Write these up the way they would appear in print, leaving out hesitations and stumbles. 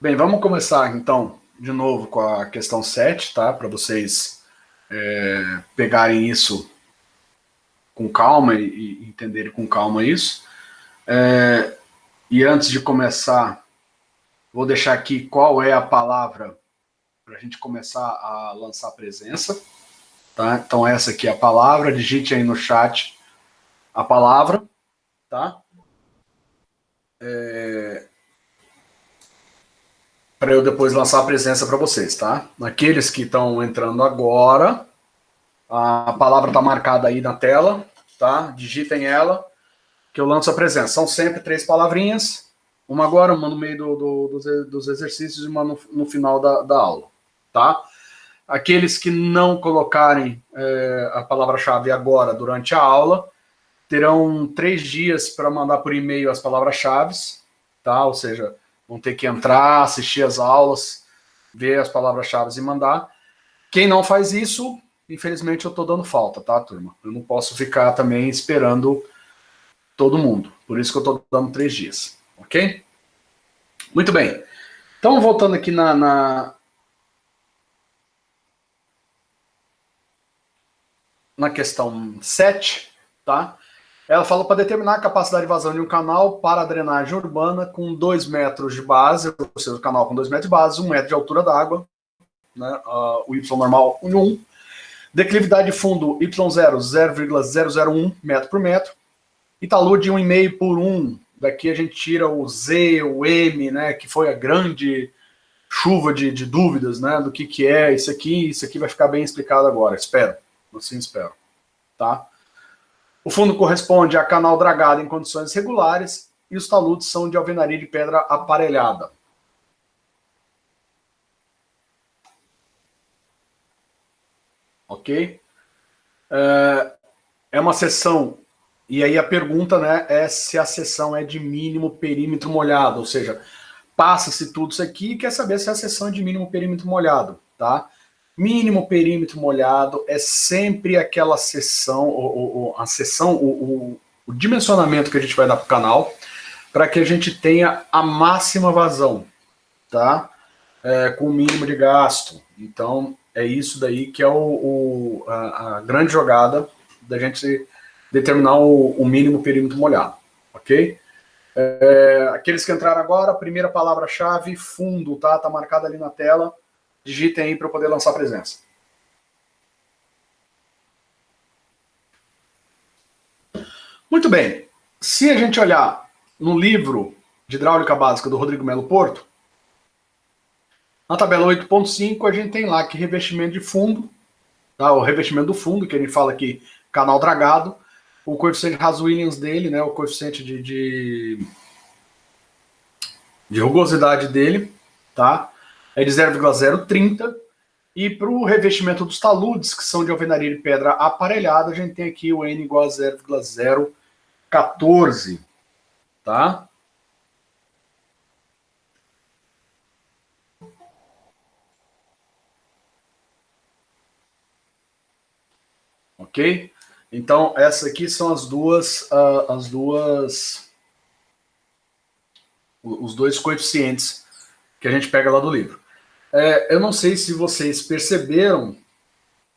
Bem, vamos começar então de novo com a questão 7, tá? Para vocês pegarem isso com calma e entenderem com calma isso. E antes de começar, vou deixar aqui qual é a palavra para a gente começar a lançar presença, tá? Então essa aqui é a palavra, digite aí no chat a palavra, tá? Para eu depois lançar a presença para vocês, tá? Aqueles que estão entrando agora, a palavra está marcada aí na tela, tá? Digitem ela, que eu lanço a presença. São sempre 3 palavrinhas, uma agora, uma no meio dos exercícios e uma no final da aula, tá? Aqueles que não colocarem a palavra-chave agora durante a aula, terão 3 dias para mandar por e-mail as palavras-chave, tá? Ou seja, vão ter que entrar, assistir as aulas, ver as palavras-chave e mandar. Quem não faz isso, infelizmente eu estou dando falta, tá, turma? Eu não posso ficar também esperando todo mundo. Por isso que eu estou dando 3 dias, ok? Muito bem. Então, voltando aqui na questão 7, tá? Ela fala para determinar a capacidade de vazão de um canal para a drenagem urbana com 2 metros de base, ou seja, o canal com 2 metros de base, 1 metro de altura da água, né? O Y normal 1,1. Declividade de fundo Y0, 0,001 metro por metro. E talude 1,5 por 1. Daqui a gente tira o Z, o M, né? Que foi a grande chuva de dúvidas, né? Do que é isso aqui vai ficar bem explicado agora, espero. Assim espero, tá? O fundo corresponde a canal dragado em condições regulares e os taludes são de alvenaria de pedra aparelhada. Ok? É uma seção, e aí a pergunta, né, é se a seção é de mínimo perímetro molhado, ou seja, passa-se tudo isso aqui e quer saber se a seção é de mínimo perímetro molhado, tá? Mínimo perímetro molhado é sempre aquela seção, a seção, o dimensionamento que a gente vai dar para o canal, para que a gente tenha a máxima vazão, tá? Com o mínimo de gasto. Então, é isso daí que é a grande jogada da gente determinar o mínimo perímetro molhado, ok? Aqueles que entraram agora, a primeira palavra-chave, fundo, tá? Tá marcada ali na tela. Digitem aí para eu poder lançar a presença. Muito bem. Se a gente olhar no livro de hidráulica básica do Rodrigo Melo Porto, na tabela 8.5 a gente tem lá que revestimento de fundo, tá? O revestimento do fundo, que ele fala aqui, canal dragado, o coeficiente Haas-Williams dele, né? O coeficiente de rugosidade dele, tá? É de 0,030. E para o revestimento dos taludes, que são de alvenaria de pedra aparelhada, a gente tem aqui o N igual a 0,014, tá? Ok? Então, essas aqui são os dois coeficientes que a gente pega lá do livro. Eu não sei se vocês perceberam,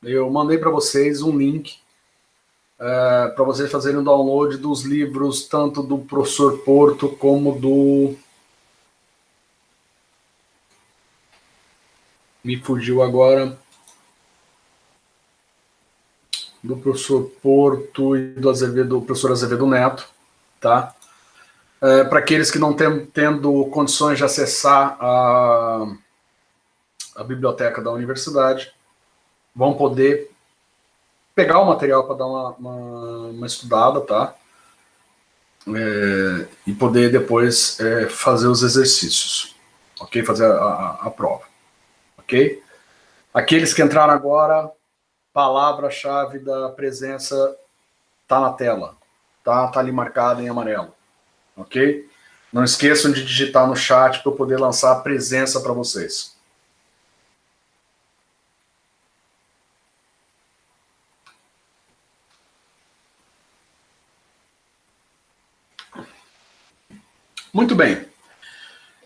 eu mandei para vocês um link para vocês fazerem o download dos livros, tanto do professor Porto como do. Me fugiu agora. Do professor Porto e do professor Azevedo Neto, tá? Para aqueles que não tendo condições de acessar a biblioteca da universidade, vão poder pegar o material para dar uma estudada, tá? E poder depois fazer os exercícios, ok? Fazer a prova, ok? Aqueles que entraram agora, palavra-chave da presença tá na tela, tá ali marcada em amarelo, ok? Não esqueçam de digitar no chat para eu poder lançar a presença para vocês. Muito bem.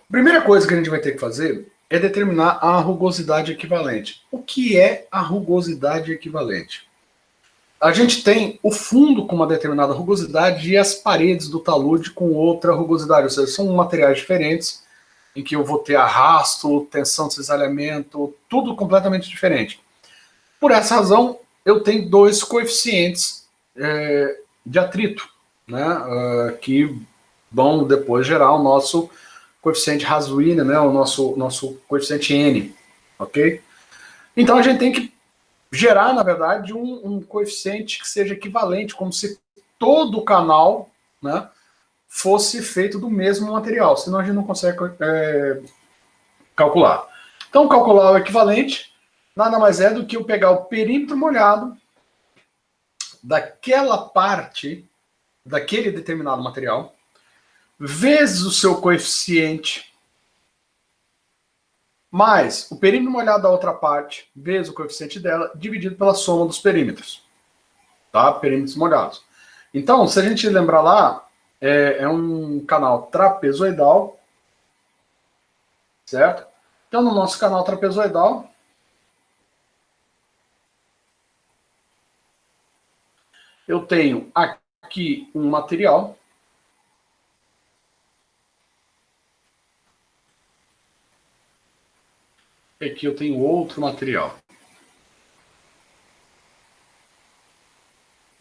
A primeira coisa que a gente vai ter que fazer é determinar a rugosidade equivalente. O que é a rugosidade equivalente? A gente tem o fundo com uma determinada rugosidade e as paredes do talude com outra rugosidade, ou seja, são materiais diferentes, em que eu vou ter arrasto, tensão de cisalhamento, tudo completamente diferente. Por essa razão, eu tenho dois coeficientes de atrito, né, que vão depois gerar o nosso coeficiente Haswin, né, o nosso coeficiente N, ok? Então a gente tem que gerar, na verdade, um coeficiente que seja equivalente, como se todo o canal, né, fosse feito do mesmo material, senão a gente não consegue calcular. Então, calcular o equivalente nada mais é do que eu pegar o perímetro molhado daquela parte, daquele determinado material, vezes o seu coeficiente, mais o perímetro molhado da outra parte, vezes o coeficiente dela, dividido pela soma dos perímetros. Tá? Perímetros molhados. Então, se a gente lembrar lá, é um canal trapezoidal, certo? Então, no nosso canal trapezoidal, eu tenho aqui um material, e aqui eu tenho outro material.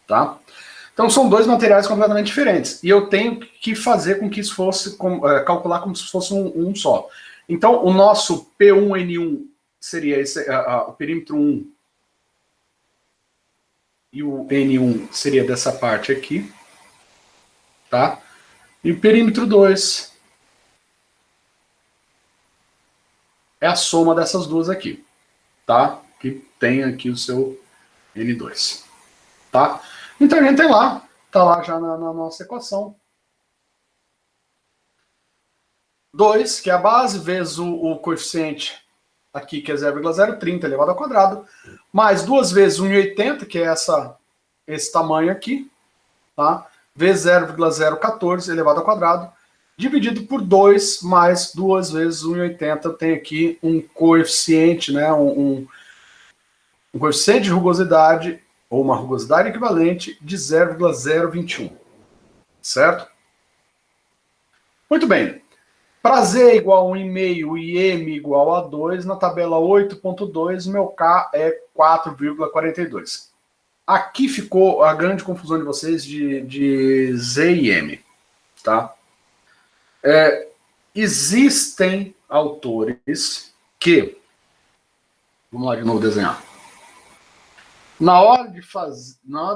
Tá? Então são dois materiais completamente diferentes. E eu tenho que fazer com que isso fosse, calcular como se fosse um só. Então o nosso P1N1 seria o perímetro 1 e o N1 seria dessa parte aqui. Tá? E o perímetro 2 é a soma dessas duas aqui. Tá? Que tem aqui o seu N2. Tá? Então a gente tem lá, tá lá já na nossa equação. 2, que é a base, vezes o coeficiente aqui, que é 0,030 elevado ao quadrado, mais 2 vezes 1,80, que é esse tamanho aqui, tá? Vezes 0,014 elevado ao quadrado, dividido por 2 mais 2 vezes 1,80, eu tenho aqui um coeficiente, né? Um coeficiente de rugosidade, ou uma rugosidade equivalente, de 0,021. Certo? Muito bem. Para Z igual a 1,5 e M igual a 2, na tabela 8.2, meu K é 4,42. Aqui ficou a grande confusão de vocês de Z e M. Tá? Existem autores que... Vamos lá de novo desenhar. Na hora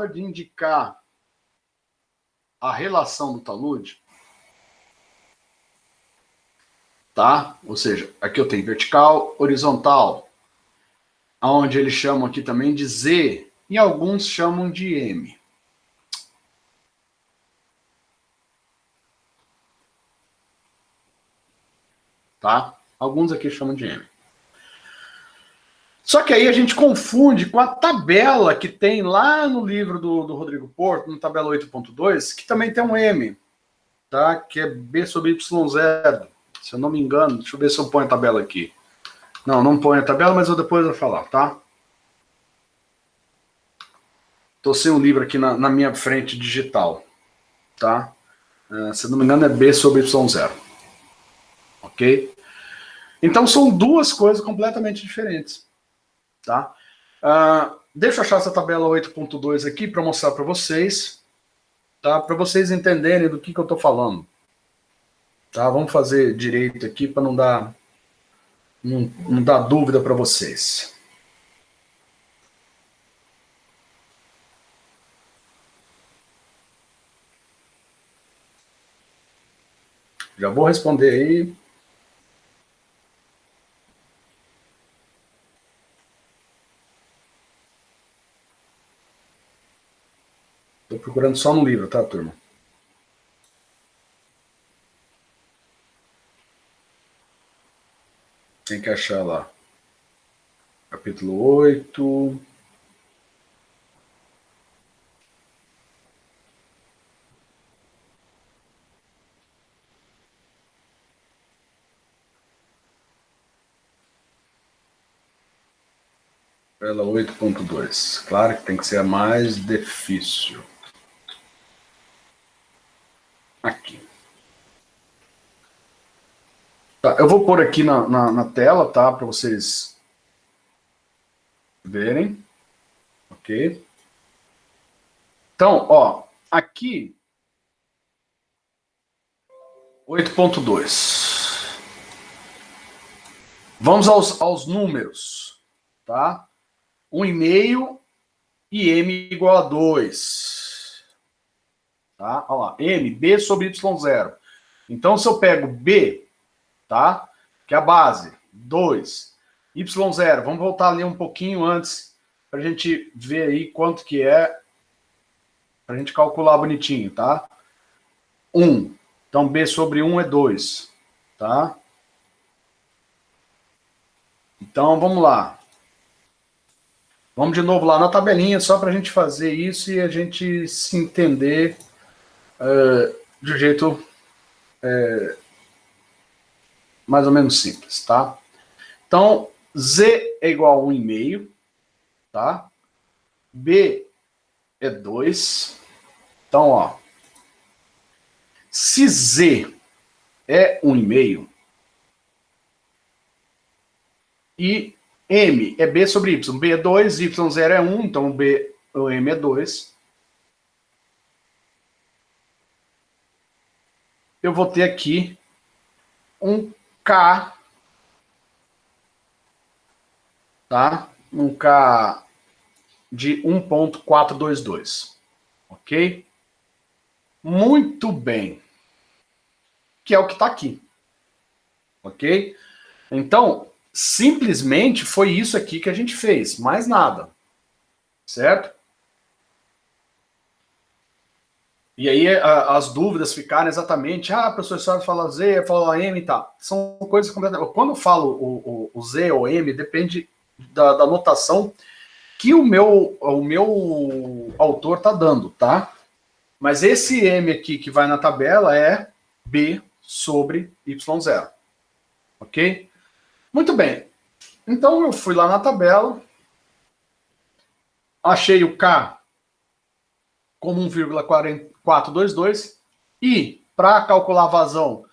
de indicar a relação do talude, tá? Ou seja, aqui eu tenho vertical, horizontal, onde eles chamam aqui também de Z, e alguns chamam de M. Tá? Alguns aqui chamam de M. Só que aí a gente confunde com a tabela que tem lá no livro do Rodrigo Porto, na tabela 8.2, que também tem um M, tá? Que é B sobre Y0. Se eu não me engano, deixa eu ver se eu ponho a tabela aqui. Não ponho a tabela, mas eu depois vou falar, tá? Tô sem um livro aqui na minha frente digital, tá? Se eu não me engano é B sobre Y0. Ok? Então são duas coisas completamente diferentes, tá? Deixa eu achar essa tabela 8.2 aqui para mostrar para vocês, tá? Para vocês entenderem do que eu estou falando. Tá? Vamos fazer direito aqui para não dar dúvida para vocês. Já vou responder aí. Estou procurando só no livro, tá, turma? Tem que achar lá. Capítulo 8. pela 8.2. Claro que tem que ser a mais difícil. Aqui. Tá, eu vou pôr aqui na tela, tá? Para vocês verem. Ok? Então, ó, aqui 8.2. Vamos aos números, tá? 1,5 e m igual a 2. Tá? Olha lá, m, b sobre y0. Então, se eu pego b, tá? Que é a base, 2. y0, vamos voltar ali um pouquinho antes, para a gente ver aí quanto que é, para a gente calcular bonitinho, tá? 1. Então, b sobre 1 é 2, tá? Então, vamos lá. Vamos de novo lá na tabelinha, só para a gente fazer isso e a gente se entender de um jeito mais ou menos simples, tá? Então, z é igual a 1,5, tá? B é 2. Então, ó, se z é 1,5 e m é b sobre y, b é 2, y0 é 1, então o m é 2. Eu vou ter aqui um K, tá? Um K de 1.422, ok? Muito bem. Que é o que está aqui, ok? Então, simplesmente foi isso aqui que a gente fez, mais nada, certo? E aí as dúvidas ficaram exatamente, professor, a senhora fala Z, fala M e tal. São coisas completamente... Quando eu falo o Z ou M, depende da notação que o meu autor está dando, tá? Mas esse M aqui que vai na tabela é B sobre Y0, ok? Muito bem. Então eu fui lá na tabela, achei o K como 1,422 e, para calcular a vazão,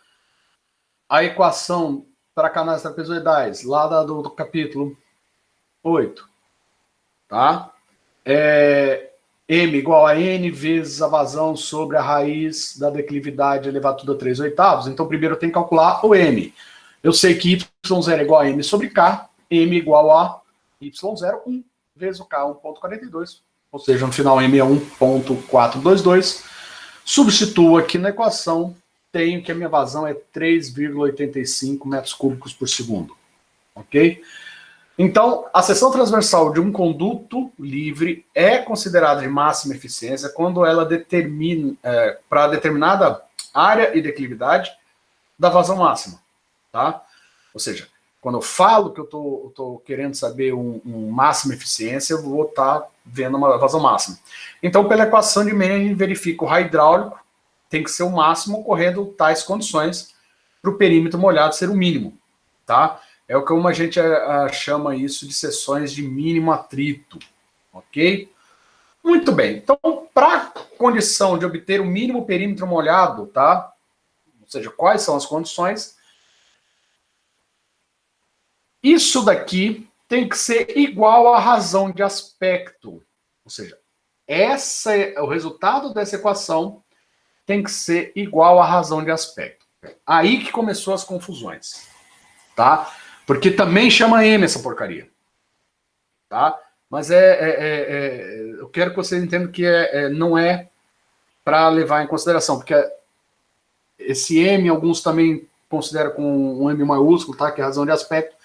a equação para canais trapezoidais, lá do capítulo 8, tá? M igual a N vezes a vazão sobre a raiz da declividade elevado tudo a 3/8. Então, primeiro eu tenho que calcular o M. Eu sei que Y0 é igual a M sobre K, M igual a Y0, 1 vezes o K, 1.42. Ou seja, no final M é 1.422. Substituo aqui na equação, tenho que a minha vazão é 3,85 metros cúbicos por segundo. Ok? Então, a seção transversal de um conduto livre é considerada de máxima eficiência quando ela determina, para determinada área e declividade da vazão máxima. Tá? Ou seja, quando eu falo que eu estou querendo saber um máxima eficiência, eu vou estar vendo uma vazão máxima. Então, pela equação de Manning, verifica o raio hidráulico tem que ser o máximo ocorrendo tais condições para o perímetro molhado ser o mínimo. Tá? É o que a gente chama isso de seções de mínimo atrito. Ok? Muito bem. Então, para a condição de obter o mínimo perímetro molhado, tá? Ou seja, quais são as condições? Isso daqui tem que ser igual à razão de aspecto. Ou seja, o resultado dessa equação tem que ser igual à razão de aspecto. Aí que começou as confusões. Tá? Porque também chama M essa porcaria. Tá? Mas eu quero que vocês entendam que não é para levar em consideração, porque esse M, alguns também consideram com um M maiúsculo, tá? Que é razão de aspecto.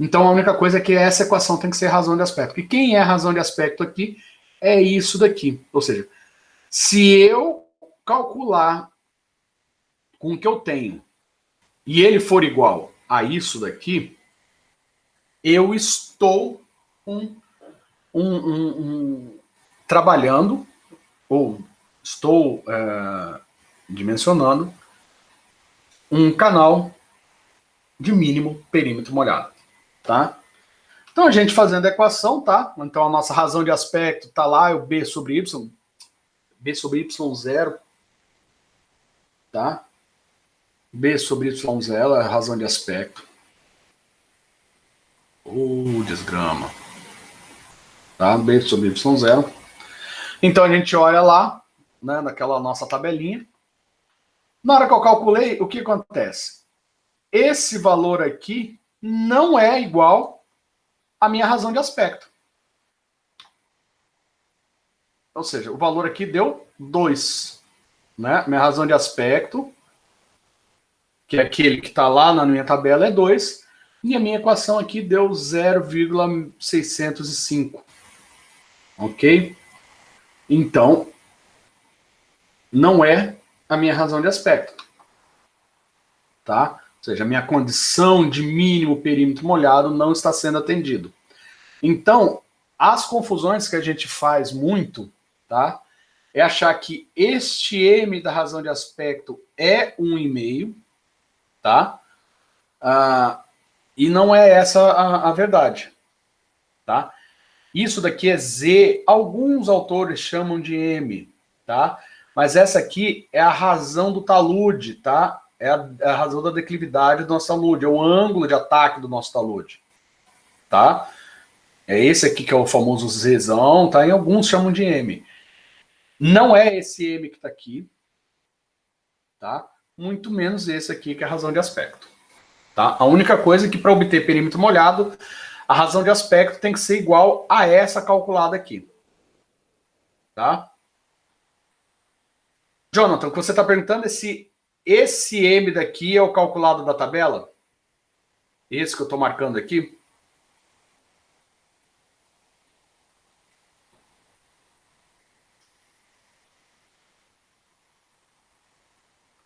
Então a única coisa é que essa equação tem que ser razão de aspecto. E quem é a razão de aspecto aqui é isso daqui. Ou seja, se eu calcular com o que eu tenho e ele for igual a isso daqui, eu estou trabalhando, ou estou dimensionando um canal de mínimo perímetro molhado. Tá? Então, a gente fazendo a equação, tá? Então, a nossa razão de aspecto tá lá, é o B sobre Y. B sobre Y0, tá? B sobre Y0 é a razão de aspecto. Desgrama. Tá? B sobre Y0. Então, a gente olha lá, né, naquela nossa tabelinha. Na hora que eu calculei, o que acontece? Esse valor aqui não é igual à minha razão de aspecto. Ou seja, o valor aqui deu 2. Né? Minha razão de aspecto, que é aquele que está lá na minha tabela, é 2. E a minha equação aqui deu 0,605. Ok? Então, não é a minha razão de aspecto. Tá? Ou seja, a minha condição de mínimo perímetro molhado não está sendo atendido. Então, as confusões que a gente faz muito, tá? É achar que este M da razão de aspecto é 1,5, tá? E não é essa a verdade, tá? Isso daqui é Z, alguns autores chamam de M, tá? Mas essa aqui é a razão do talude, tá? É a razão da declividade do nosso talude, é o ângulo de ataque do nosso talude, tá? É esse aqui que é o famoso Zzão, tá? E alguns chamam de M. Não é esse M que está aqui, tá? Muito menos esse aqui que é a razão de aspecto, tá? A única coisa é que para obter perímetro molhado, a razão de aspecto tem que ser igual a essa calculada aqui, tá? Jonathan, o que você está perguntando é se esse M daqui é o calculado da tabela? Esse que eu estou marcando aqui?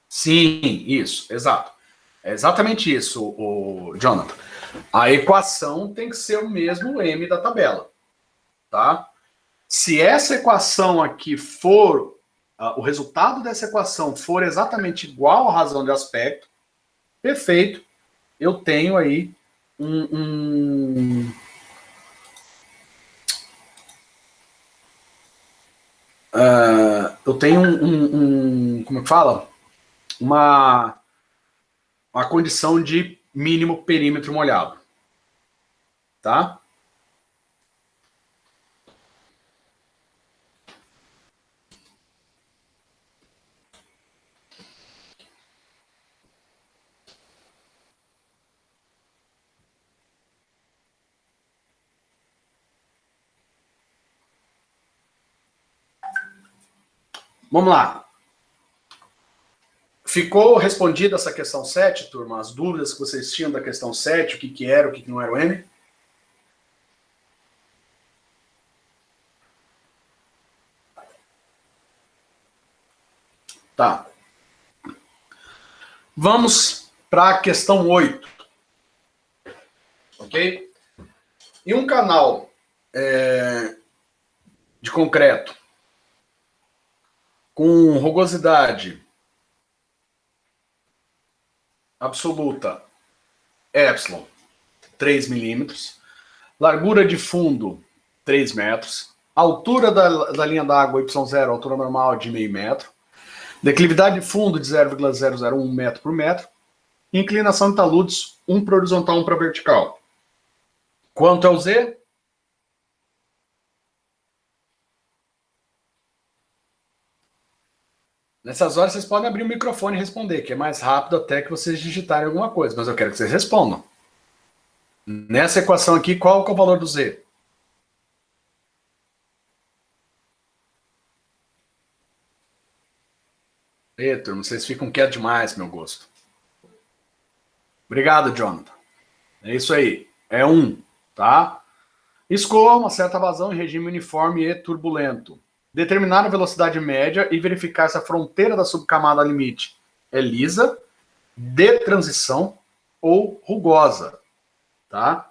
Sim, isso, exato. É exatamente isso, o Jonathan. A equação tem que ser o mesmo M da tabela, tá? Se essa equação aqui for, o resultado dessa equação for exatamente igual à razão de aspecto, perfeito, eu tenho aí eu tenho como é que fala? Uma condição de mínimo perímetro molhado, tá? Vamos lá. Ficou respondida essa questão 7, turma? As dúvidas que vocês tinham da questão 7, o que era, o que não era o M? Tá. Vamos para a questão 8. Ok? Em um canal de concreto com rugosidade absoluta epsilon, 3 milímetros, largura de fundo 3 metros, altura da linha d'água y0, altura normal de meio metro, declividade de fundo de 0,001 metro por metro, inclinação de taludes 1 para horizontal, 1 para vertical. Quanto é o Z? Nessas horas vocês podem abrir o microfone e responder, que é mais rápido até que vocês digitarem alguma coisa, mas eu quero que vocês respondam. Nessa equação aqui, qual que é o valor do Z? Turma, vocês ficam quietos demais, meu gosto. Obrigado, Jonathan. É isso aí. É 1, tá? Escoa uma certa vazão em regime uniforme e turbulento. Determinar a velocidade média e verificar se a fronteira da subcamada limite é lisa, de transição ou rugosa, tá?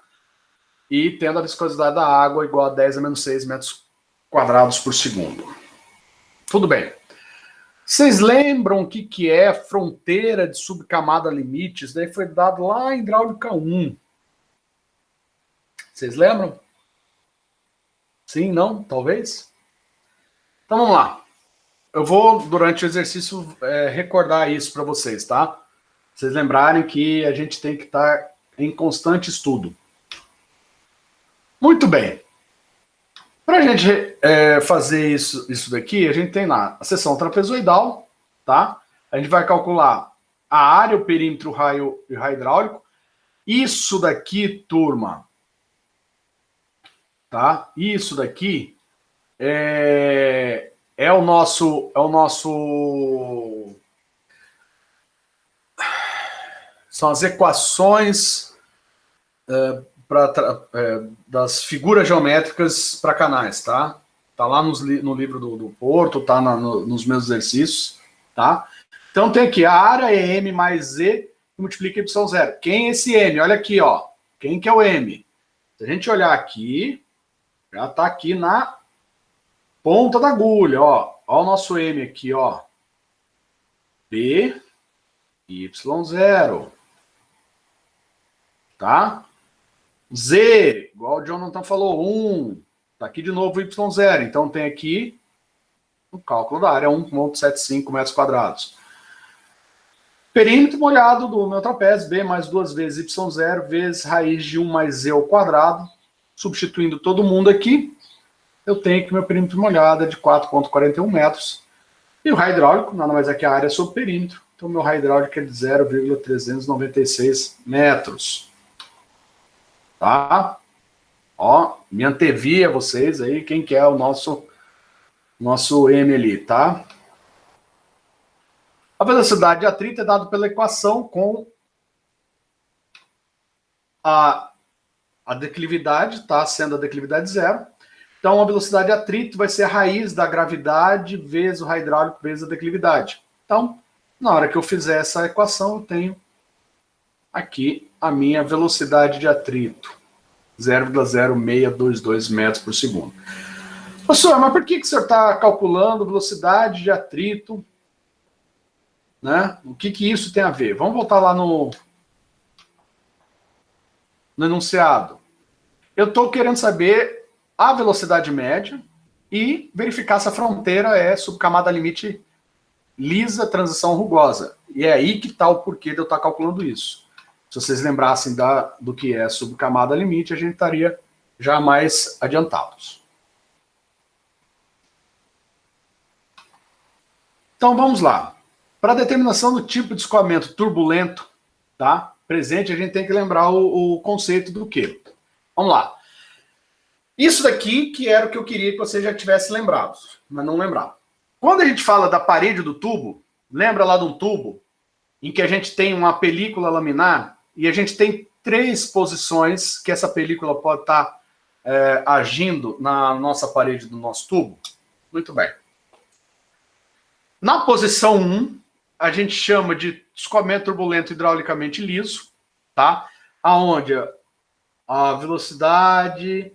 E tendo a viscosidade da água igual a 10 a menos 6 metros quadrados por segundo. Tudo bem. Vocês lembram o que é fronteira de subcamada limite? Isso daí foi dado lá em hidráulica 1. Vocês lembram? Sim, não? Talvez? Então vamos lá. Eu vou, durante o exercício, recordar isso para vocês, tá? Vocês lembrarem que a gente tem que estar em constante estudo. Muito bem. Para a gente fazer isso daqui, a gente tem lá a seção trapezoidal, tá? A gente vai calcular a área, o perímetro, o raio e o raio hidráulico. Isso daqui, turma, tá? Isso daqui é o nosso são as equações das figuras geométricas para canais, tá? Tá lá no livro do Porto, tá nos meus exercícios, tá? Então tem aqui, a área é M mais Z que multiplica Y0. Quem é esse M? Olha aqui, ó. Quem que é o M? Se a gente olhar aqui, já tá aqui na ponta da agulha, ó. Ó o nosso M aqui, ó. B, Y0. Tá? Z, igual o Jonathan falou, 1. Tá aqui de novo Y0. Então tem aqui o cálculo da área, 1,75 metros quadrados. Perímetro molhado do meu trapézio, B mais 2 vezes Y0 vezes raiz de 1 mais Z ao quadrado. Substituindo todo mundo aqui, eu tenho que meu perímetro molhado é de 4,41 metros. E o raio hidráulico, nada mais é que a área sobre o perímetro. Então, meu raio hidráulico é de 0,396 metros. Tá? Ó, me antevi a vocês aí, quem que é o nosso M ali, tá? A velocidade de atrito é dada pela equação com a declividade, tá? Sendo a declividade zero. Então, a velocidade de atrito vai ser a raiz da gravidade vezes o raio hidráulico vezes a declividade. Então, na hora que eu fizer essa equação, eu tenho aqui a minha velocidade de atrito, 0,0622 metros por segundo. Professor, mas por que o senhor está calculando velocidade de atrito? Né? O que isso tem a ver? Vamos voltar lá no enunciado. Eu estou querendo saber a velocidade média e verificar se a fronteira é subcamada limite lisa, transição rugosa. E é aí que está o porquê de eu estar calculando isso. Se vocês lembrassem do que é subcamada limite, a gente estaria já mais adiantados. Então vamos lá. Para a determinação do tipo de escoamento turbulento, tá? Presente, a gente tem que lembrar o conceito do quê? Vamos lá. Isso daqui que era o que eu queria que você já tivesse lembrado, mas não lembrava. Quando a gente fala da parede do tubo, lembra lá de um tubo em que a gente tem uma película laminar e a gente tem 3 posições que essa película pode estar agindo na nossa parede do nosso tubo? Muito bem. Na posição 1, a gente chama de escoamento turbulento hidraulicamente liso, tá? Aonde a velocidade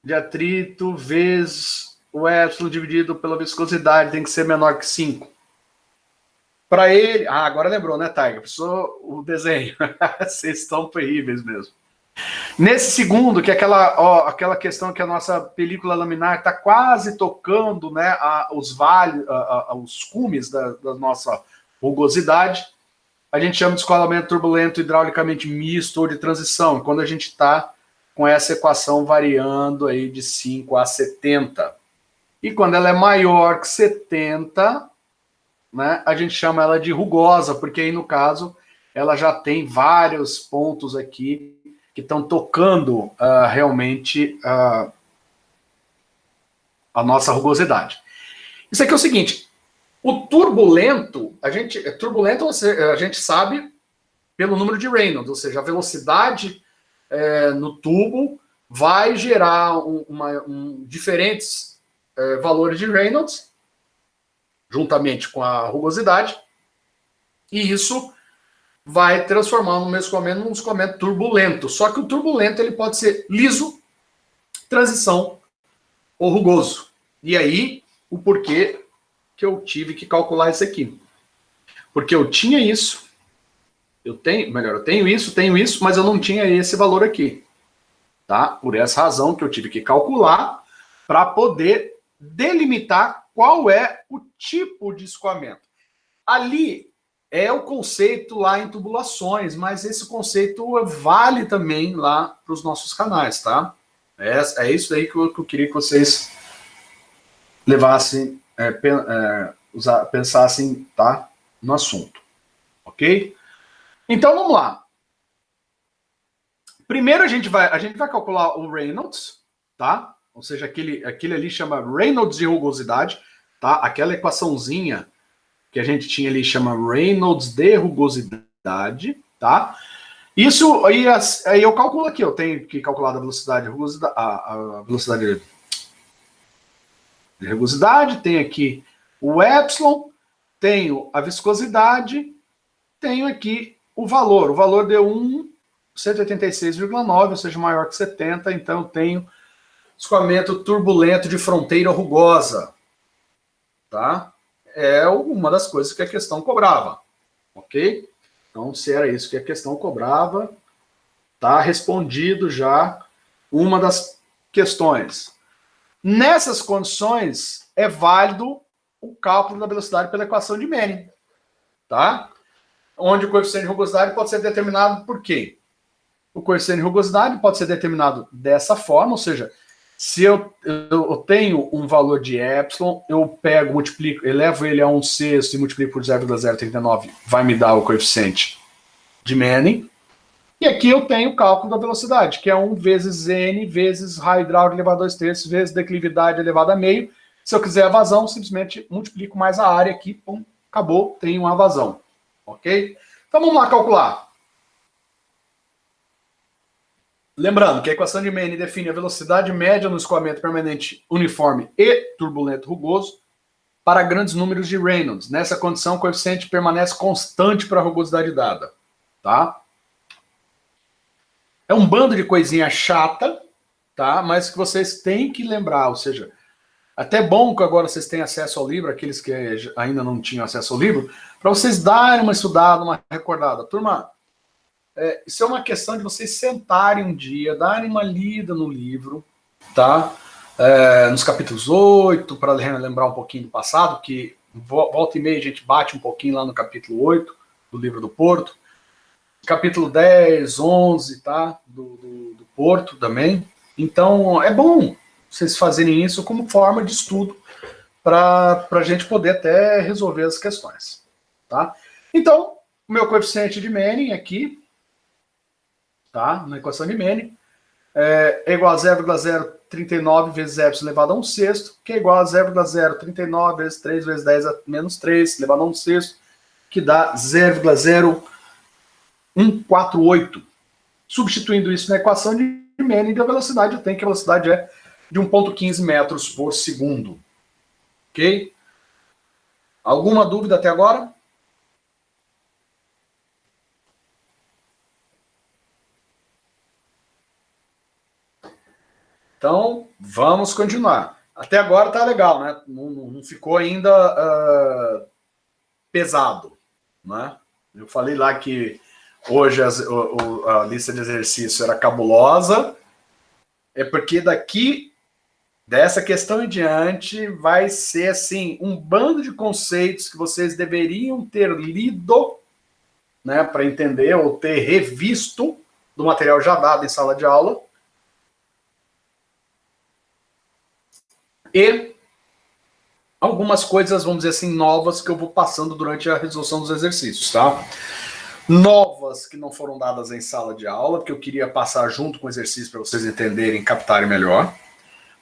de atrito vezes o epsilon dividido pela viscosidade tem que ser menor que 5. Para ele... Ah, agora lembrou, né, Tiger? Precisou o desenho. Vocês estão terríveis mesmo. Nesse segundo, que é aquela questão que a nossa película laminar está quase tocando, né, os vales, os cumes da nossa rugosidade, a gente chama de escoamento turbulento hidraulicamente misto ou de transição, quando a gente está com essa equação variando aí de 5 a 70. E quando ela é maior que 70, né, a gente chama ela de rugosa, porque aí, no caso, ela já tem vários pontos aqui que estão tocando realmente a nossa rugosidade. Isso aqui é o seguinte, o turbulento, a gente sabe pelo número de Reynolds, ou seja, a velocidade no tubo vai gerar diferentes valores de Reynolds, juntamente com a rugosidade, e isso vai transformar num escoamento turbulento. Só que o turbulento ele pode ser liso, transição ou rugoso. E aí, o porquê que eu tive que calcular isso aqui. Porque eu tinha isso, eu tenho isso, mas eu não tinha esse valor aqui. Tá? Por essa razão que eu tive que calcular para poder delimitar qual é o tipo de escoamento. Ali é o conceito lá em tubulações, mas esse conceito vale também lá para os nossos canais, tá? É isso aí que eu queria que vocês levassem, pensassem, tá? No assunto, ok? Então vamos lá. Primeiro a gente vai calcular o Reynolds, tá? Ou seja, aquele ali chama Reynolds de rugosidade, tá? Aquela equaçãozinha que a gente tinha ali chama Reynolds de rugosidade, tá? Isso aí eu calculo aqui, eu tenho que calcular a velocidade de rugosidade, a velocidade de rugosidade, tem aqui o epsilon, tenho a viscosidade, tenho aqui o valor. O valor deu 186,9, ou seja, maior que 70, então eu tenho escoamento turbulento de fronteira rugosa, tá? É uma das coisas que a questão cobrava, ok? Então, se era isso que a questão cobrava, tá respondido já uma das questões. Nessas condições, é válido o cálculo da velocidade pela equação de Manning, tá? Onde o coeficiente de rugosidade pode ser determinado por quê? O coeficiente de rugosidade pode ser determinado dessa forma, ou seja, se eu tenho um valor de epsilon, eu pego, multiplico, elevo ele a 1/6 e multiplico por 0,039, vai me dar o coeficiente de Manning. E aqui eu tenho o cálculo da velocidade, que é 1 vezes n vezes raio hidráulico elevado a 2/3 vezes declividade elevado a meio. Se eu quiser a vazão, simplesmente multiplico mais a área aqui, pum, acabou, tenho uma vazão. Ok? Então vamos lá calcular. Lembrando que a equação de Manning define a velocidade média no escoamento permanente uniforme e turbulento rugoso para grandes números de Reynolds. Nessa condição, o coeficiente permanece constante para a rugosidade dada. Tá? É um bando de coisinha chata, tá? Mas que vocês têm que lembrar, ou seja, até bom que agora vocês têm acesso ao livro, aqueles que ainda não tinham acesso ao livro, para vocês darem uma estudada, uma recordada. Turma, isso é uma questão de vocês sentarem um dia, darem uma lida no livro, tá? Nos capítulos 8, para lembrar um pouquinho do passado, que volta e meia a gente bate um pouquinho lá no capítulo 8 do livro do Porto. Capítulo 10, 11, tá? Do Porto também. Então, é bom vocês fazerem isso como forma de estudo para a gente poder até resolver as questões, tá? Então, o meu coeficiente de Manning aqui, tá? Na equação de Manning, é igual a 0,039 vezes epsilon elevado a 1/6, que é igual a 0,039 vezes 3 vezes 10 a menos 3, elevado a 1/6, que dá 0,0148. Substituindo isso na equação de Manning da velocidade, eu tenho que a velocidade é de 1,15 metros por segundo. Ok? Alguma dúvida até agora? Então, vamos continuar. Até agora tá legal, né? Não ficou ainda pesado, né? Eu falei lá que hoje a lista de exercício era cabulosa, é porque dessa questão em diante, vai ser assim, um bando de conceitos que vocês deveriam ter lido, né, para entender ou ter revisto do material já dado em sala de aula. E algumas coisas, vamos dizer assim, novas que eu vou passando durante a resolução dos exercícios, tá? Novas que não foram dadas em sala de aula, que eu queria passar junto com o exercício para vocês entenderem, captarem melhor,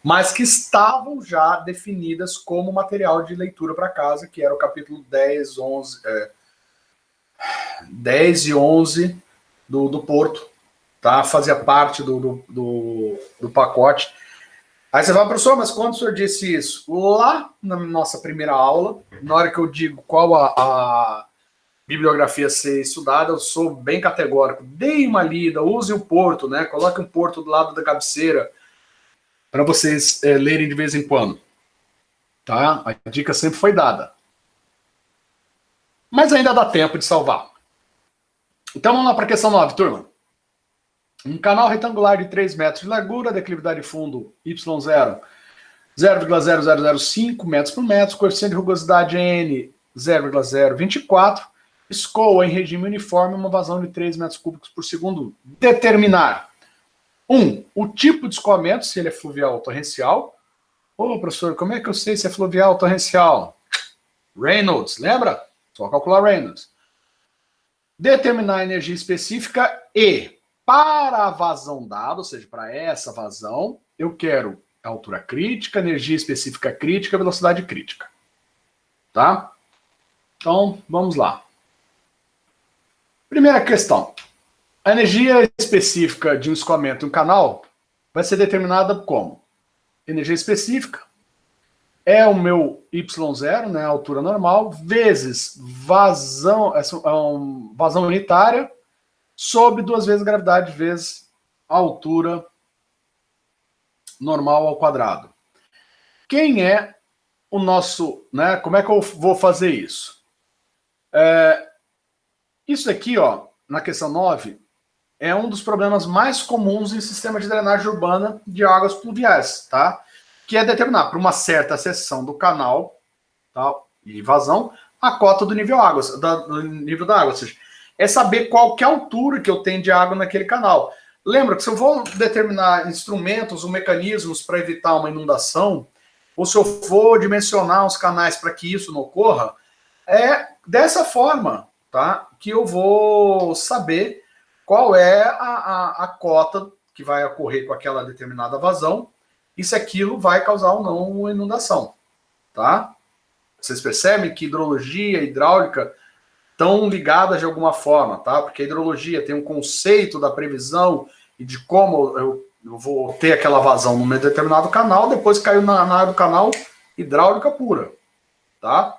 mas que estavam já definidas como material de leitura para casa, que era o capítulo 10, 10 e 11 do Porto, tá? Fazia parte do pacote. Aí você fala, professor, mas quando o senhor disse isso? Lá na nossa primeira aula, na hora que eu digo qual a bibliografia a ser estudada, eu sou bem categórico. Dei uma lida, use o Porto, né? Coloque um Porto do lado da cabeceira para vocês lerem de vez em quando. Tá? A dica sempre foi dada. Mas ainda dá tempo de salvar. Então vamos lá para a questão 9, turma. Um canal retangular de 3 metros de largura, declividade de fundo y0, 0,0005 metros por metro, coeficiente de rugosidade N, 0,024, escoa em regime uniforme, uma vazão de 3 metros cúbicos por segundo. Determinar. 1. O tipo de escoamento, se ele é fluvial ou torrencial. Ô, professor, como é que eu sei se é fluvial ou torrencial? Reynolds, lembra? Só calcular Reynolds. Determinar a energia específica e, para a vazão dada, ou seja, para essa vazão, eu quero a altura crítica, energia específica crítica, velocidade crítica. Tá? Então, vamos lá. Primeira questão. A energia específica de um escoamento em um canal vai ser determinada como? Energia específica é o meu Y0, né, a altura normal, vezes vazão, vazão unitária, sobre 2 vezes a gravidade, vezes a altura normal ao quadrado. Quem é o nosso, né, como é que eu vou fazer isso? Isso aqui, ó, na questão 9, é um dos problemas mais comuns em sistema de drenagem urbana de águas pluviais, tá? Que é determinar para uma certa seção do canal, tá, e vazão, a cota do nível água, do nível da água, ou seja, é saber qual que é a altura que eu tenho de água naquele canal. Lembra que se eu vou determinar instrumentos ou mecanismos para evitar uma inundação, ou se eu for dimensionar os canais para que isso não ocorra, é dessa forma, tá, que eu vou saber qual é a cota que vai ocorrer com aquela determinada vazão e se aquilo vai causar ou não uma inundação, tá? Vocês percebem que hidrologia e hidráulica estão ligadas de alguma forma, tá? Porque a hidrologia tem um conceito da previsão e de como eu vou ter aquela vazão num determinado canal, depois caiu na área do canal hidráulica pura, tá?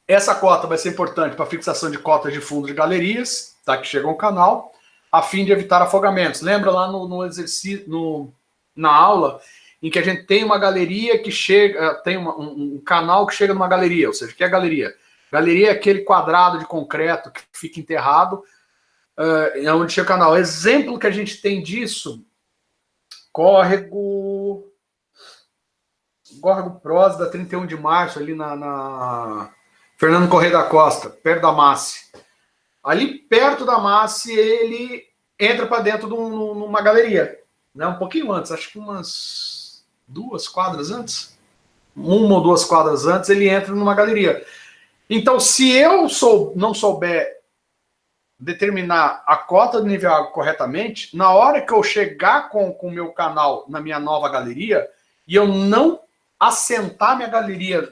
Essa cota vai ser importante para fixação de cotas de fundo de galerias, tá, que chegam ao canal, a fim de evitar afogamentos. Lembra lá no exercício, na aula, em que a gente tem uma galeria que chega, tem um canal que chega numa galeria, ou seja, o que é galeria? Galeria é aquele quadrado de concreto que fica enterrado, é onde chega o canal. Exemplo que a gente tem disso, córrego Prosa da 31 de março, ali na Fernando Corrêa da Costa, perto da Masse. Ali perto da Masse, ele entra para dentro de uma galeria, né? Um pouquinho antes, acho que umas 2 quadras antes. 1 ou 2 quadras antes, ele entra numa galeria. Então, se eu não souber determinar a cota do nível água corretamente, na hora que eu chegar com o meu canal na minha nova galeria, e eu não assentar minha galeria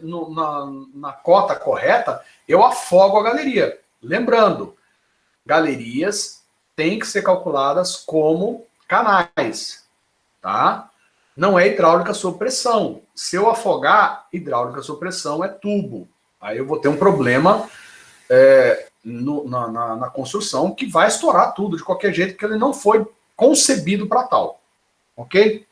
na cota correta, eu afogo a galeria. Lembrando, galerias têm que ser calculadas como canais, tá? Não é hidráulica sob pressão. Se eu afogar, hidráulica sob pressão é tubo. Aí eu vou ter um problema na construção que vai estourar tudo de qualquer jeito, porque ele não foi concebido para tal. Ok?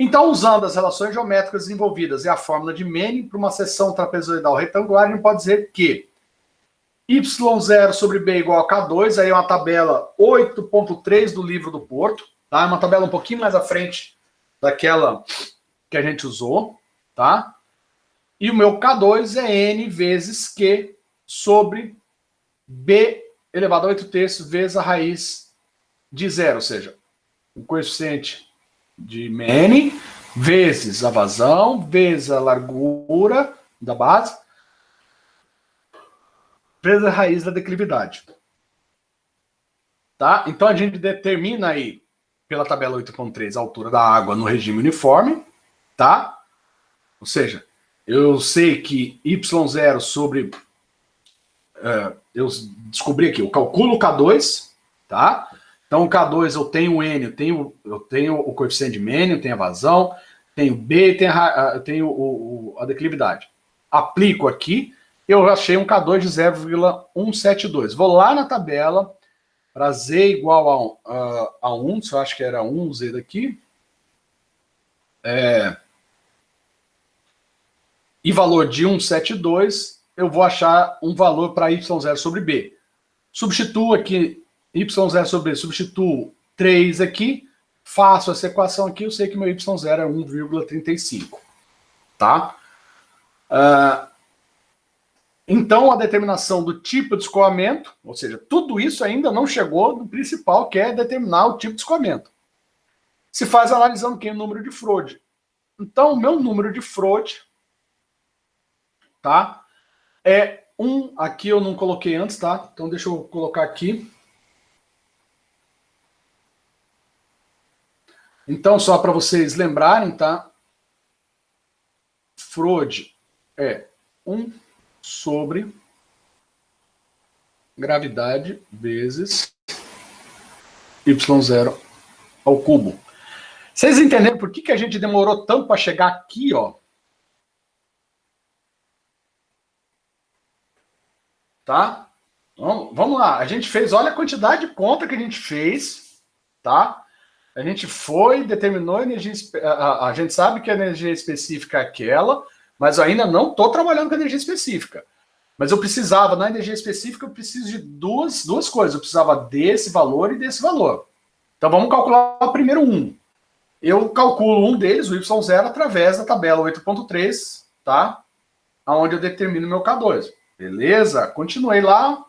Então, usando as relações geométricas envolvidas e a fórmula de Manning para uma seção trapezoidal retangular, a gente pode dizer que y0 sobre b igual a K2, aí é uma tabela 8.3 do livro do Porto, tá? É uma tabela um pouquinho mais à frente daquela que a gente usou, tá? E o meu K2 é n vezes Q sobre b elevado a 8/3 vezes a raiz de 0, ou seja, o coeficiente de Manning vezes a vazão, vezes a largura da base, vezes a raiz da declividade. Tá? Então a gente determina aí, pela tabela 8.3, a altura da água no regime uniforme, tá? Ou seja, eu sei que y0 sobre... eu descobri aqui, eu calculo o K2, tá? Então, o K2 eu tenho o N, eu tenho o coeficiente de Manning, eu tenho a vazão, tenho B, eu tenho a declividade. Aplico aqui, eu achei um K2 de 0,172. Vou lá na tabela, para Z igual a 1, se eu acho que era 1, Z daqui. E valor de 172, eu vou achar um valor para y0 sobre b. Substituo aqui y0 sobre b, substituo 3 aqui, faço essa equação aqui, eu sei que meu y0 é 1,35. Tá? Então, a determinação do tipo de escoamento, ou seja, tudo isso ainda não chegou no principal, que é determinar o tipo de escoamento. Se faz analisando quem? O número de Froude. Então, o meu número de Froude, tá? É 1, aqui eu não coloquei antes, tá? Então, deixa eu colocar aqui. Então, só para vocês lembrarem, tá? Froude é 1 sobre gravidade vezes y0 ao cubo. Vocês entenderam por que a gente demorou tanto para chegar aqui, ó? Tá? Vamos lá. A gente fez, olha a quantidade de conta que a gente fez, tá? A gente foi, determinou a energia, a gente sabe que a energia específica é aquela, mas eu ainda não estou trabalhando com energia específica. Mas eu precisava, na energia específica, eu preciso de duas coisas. Eu precisava desse valor e desse valor. Então vamos calcular o primeiro um. Eu calculo um deles, o y0, através da tabela 8.3, tá? Onde eu determino o meu K2. Beleza? Continuei lá.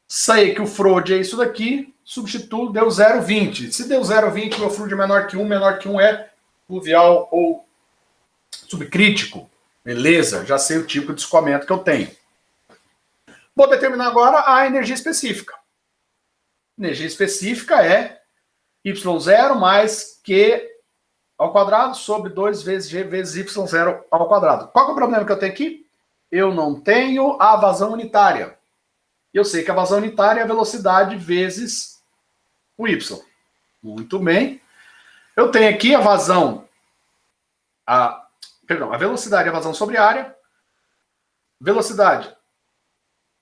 Sei que o Froude é isso daqui. Substituo, deu 0,20. Se deu 0,20, meu Froude é menor que 1 é pluvial ou subcrítico. Beleza? Já sei o tipo de escoamento que eu tenho. Vou determinar agora a energia específica. Energia específica é y0 mais q ao quadrado sobre 2 vezes g vezes y0 ao quadrado. Qual é o problema que eu tenho aqui? Eu não tenho a vazão unitária. Eu sei que a vazão unitária é a velocidade vezes o y. Muito bem. Eu tenho aqui a vazão, a velocidade é a vazão sobre área. Velocidade,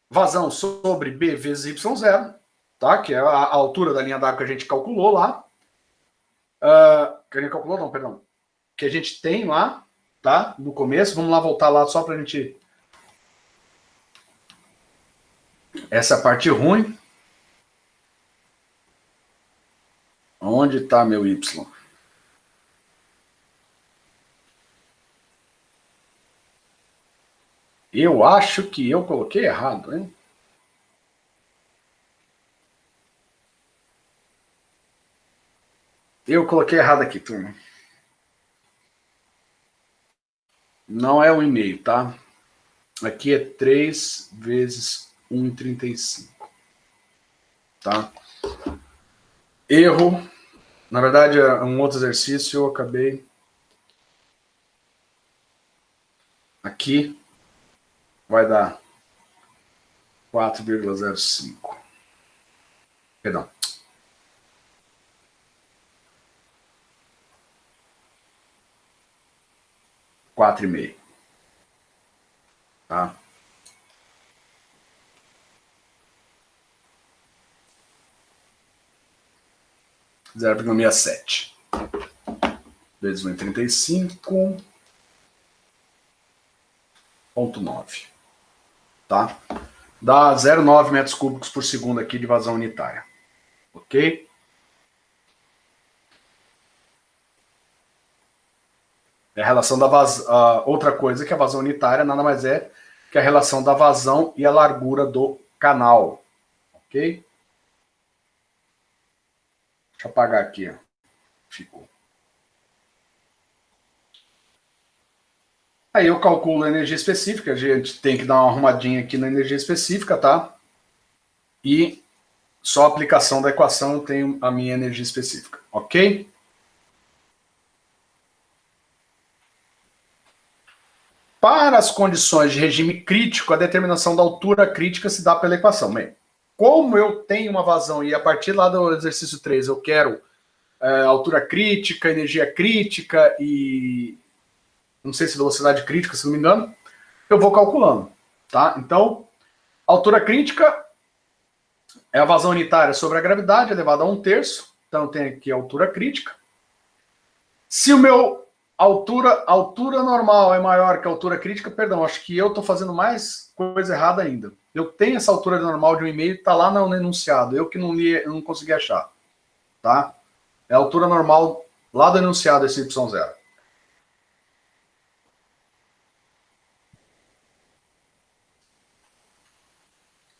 vazão sobre b vezes y0, tá? Que é a altura da linha d'água que a gente calculou lá. Que a gente calculou, não, perdão. Que a gente tem lá, tá? No começo. Vamos lá voltar lá só para a gente... Essa é a parte ruim. Onde está meu y? Eu acho que eu coloquei errado, hein? Eu coloquei errado aqui, turma. Não é 1,5, tá? Aqui é 3 vezes 1,35. Tá? Erro. Na verdade, é um outro exercício. Eu acabei... Aqui vai dar 4,05. Perdão. Quatro e meio. Tá? Zero vírgula 0,67 vezes 1,35,9. Tá? Dá 0,9 metros cúbicos por segundo aqui de vazão unitária. Ok? É a relação da vazão. Outra coisa que a vazão unitária nada mais é que a relação da vazão e a largura do canal. Ok? Deixa eu apagar aqui. Ó. Ficou. Aí eu calculo a energia específica. A gente tem que dar uma arrumadinha aqui na energia específica, tá? E só a aplicação da equação eu tenho a minha energia específica. Ok? Para as condições de regime crítico, a determinação da altura crítica se dá pela equação. Bem, como eu tenho uma vazão e a partir lá do exercício 3 eu quero altura crítica, energia crítica e não sei se velocidade crítica, se não me engano, eu vou calculando, tá? Então, altura crítica é a vazão unitária sobre a gravidade elevada a 1/3, então eu tenho aqui a altura crítica. Se o meu altura normal é maior que a altura crítica, perdão, acho que eu estou fazendo mais coisa errada ainda. Eu tenho essa altura normal de 1,5, está lá no enunciado, eu que não li, eu não consegui achar. Tá? É a altura normal lá do enunciado, esse y0.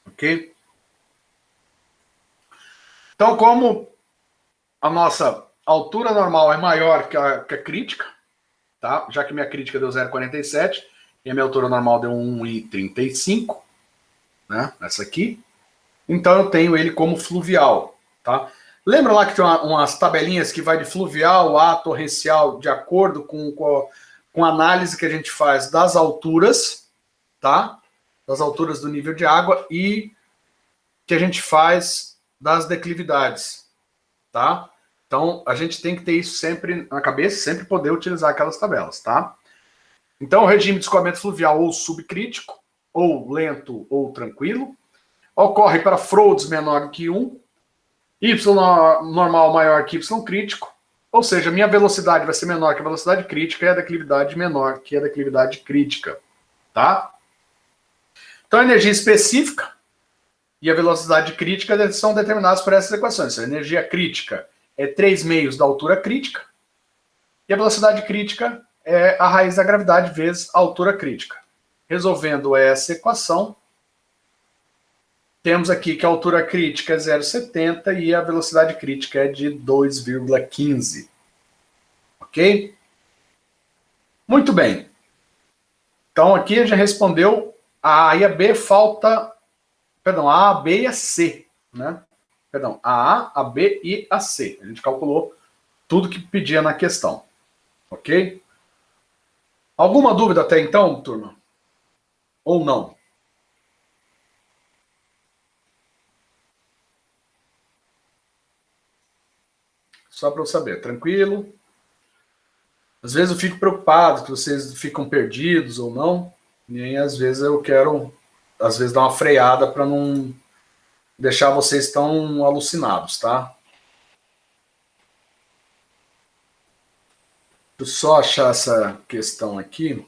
Ok? Então, como a nossa altura normal é maior que a crítica, tá? Já que minha crítica deu 0,47 e a minha altura normal deu 1,35, né? Essa aqui. Então eu tenho ele como fluvial, tá? Lembra lá que tem umas tabelinhas que vai de fluvial a torrencial de acordo com a análise que a gente faz das alturas, tá? Das alturas do nível de água e que a gente faz das declividades, tá? Então, a gente tem que ter isso sempre na cabeça, sempre poder utilizar aquelas tabelas, tá? Então, o regime de escoamento fluvial ou subcrítico, ou lento ou tranquilo, ocorre para Frodes menor que 1, y normal maior que y crítico, ou seja, minha velocidade vai ser menor que a velocidade crítica e a declividade menor que a declividade crítica, tá? Então, a energia específica e a velocidade crítica são determinados por essas equações. A energia crítica é 3/6 da altura crítica e a velocidade crítica é a raiz da gravidade vezes a altura crítica. Resolvendo essa equação, temos aqui que a altura crítica é 0,70 e a velocidade crítica é de 2,15. Ok? Muito bem. Então aqui a gente respondeu a A e a B, falta... Perdão, a B e a C, né? Perdão, a B e a C. A gente calculou tudo que pedia na questão. Ok? Alguma dúvida até então, turma? Ou não? Só para eu saber, tranquilo? Às vezes eu fico preocupado que vocês ficam perdidos ou não, e aí, às vezes eu quero, às vezes, dar uma freada para não deixar vocês tão alucinados, tá? Deixa eu só achar essa questão aqui.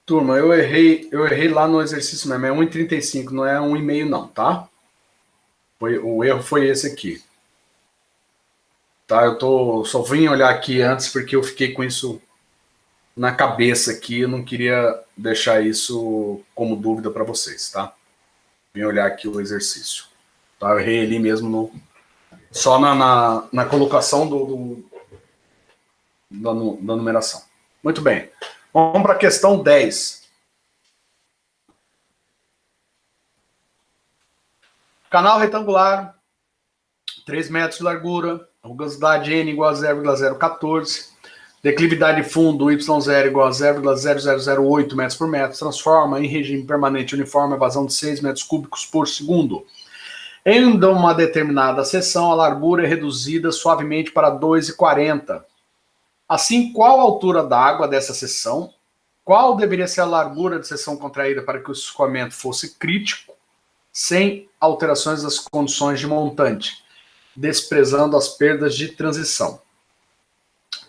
Turma, eu errei lá no exercício mesmo, é 1,35, não é 1,5 não, tá? O erro foi esse aqui. Tá, só vim olhar aqui antes porque eu fiquei com isso na cabeça aqui, eu não queria deixar isso como dúvida para vocês, tá? Vim olhar aqui o exercício. Tá, eu errei ali mesmo só na colocação da numeração. Muito bem. Vamos para a questão 10. Canal retangular, 3 metros de largura, rugosidade N igual a 0,014, declividade de fundo Y0 igual a 0,0008 metros por metro, transforma em regime permanente uniforme a vazão de 6 metros cúbicos por segundo. Em uma determinada seção, a largura é reduzida suavemente para 2,40. Assim, qual a altura da água dessa seção? Qual deveria ser a largura de seção contraída para que o escoamento fosse crítico, sem alterações das condições de montante, desprezando as perdas de transição?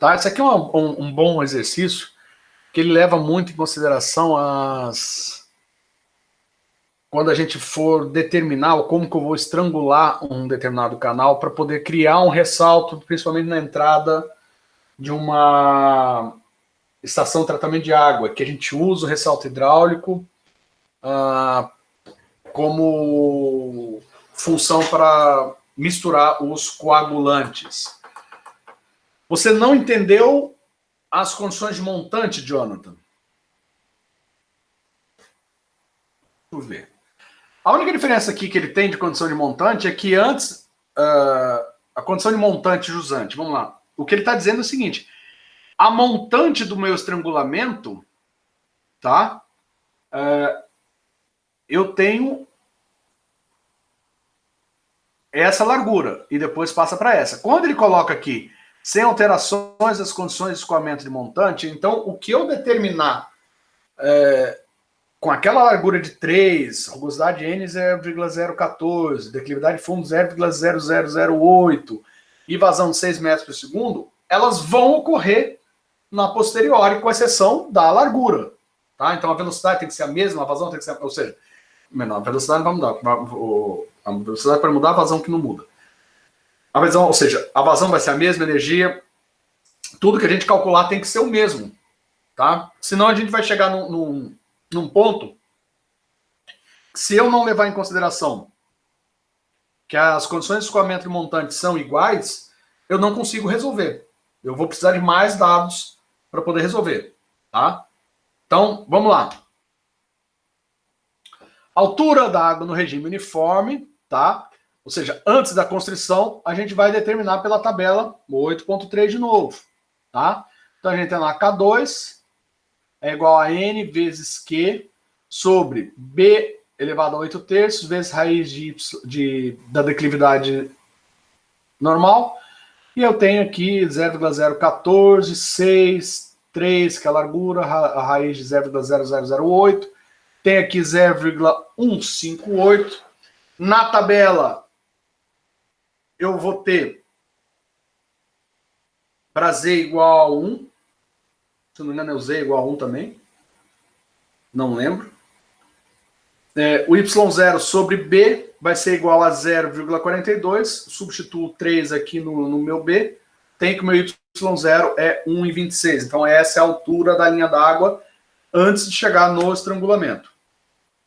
Tá? Esse aqui é um bom exercício, que ele leva muito em consideração quando a gente for determinar como que eu vou estrangular um determinado canal para poder criar um ressalto, principalmente na entrada de uma estação de tratamento de água, que a gente usa o ressalto hidráulico como função para misturar os coagulantes. Você não entendeu as condições de montante, Jonathan? Deixa eu ver. A única diferença aqui que ele tem de condição de montante é que antes, a condição de montante jusante, vamos lá. O que ele está dizendo é o seguinte, a montante do meu estrangulamento, tá? Eu tenho essa largura e depois passa para essa. Quando ele coloca aqui, sem alterações das condições de escoamento de montante, então o que eu determinar com aquela largura de 3, rugosidade N 0,014, declividade de fundo 0,0008 e vazão de 6 metros por segundo, elas vão ocorrer na posteriori, com exceção da largura. Tá? Então a velocidade tem que ser a mesma, a vazão tem que ser, ou seja, menor, a velocidade não vai mudar. A velocidade para mudar, a vazão que não muda. A vazão, ou seja, a vazão vai ser a mesma energia, tudo que a gente calcular tem que ser o mesmo. Tá? Senão a gente vai chegar num ponto que, se eu não levar em consideração que as condições de escoamento e montante são iguais, eu não consigo resolver. Eu vou precisar de mais dados para poder resolver. Tá? Então, vamos lá. Altura da água no regime uniforme, tá? Ou seja, antes da constrição, a gente vai determinar pela tabela 8.3 de novo, tá? Então a gente tem lá K2 é igual a N vezes Q sobre B elevado a 8 terços vezes raiz da declividade normal. E eu tenho aqui 0,014, 6, 3, que é a largura, a raiz de 0,0008. Tem aqui 0,158. Na tabela, eu vou ter para Z igual a 1. Se não me engano, é o Z igual a 1 também. Não lembro. O Y0 sobre B vai ser igual a 0,42. Substituo 3 aqui no meu B. Tem que o meu Y0 é 1,26. Então, essa é a altura da linha d'água antes de chegar no estrangulamento.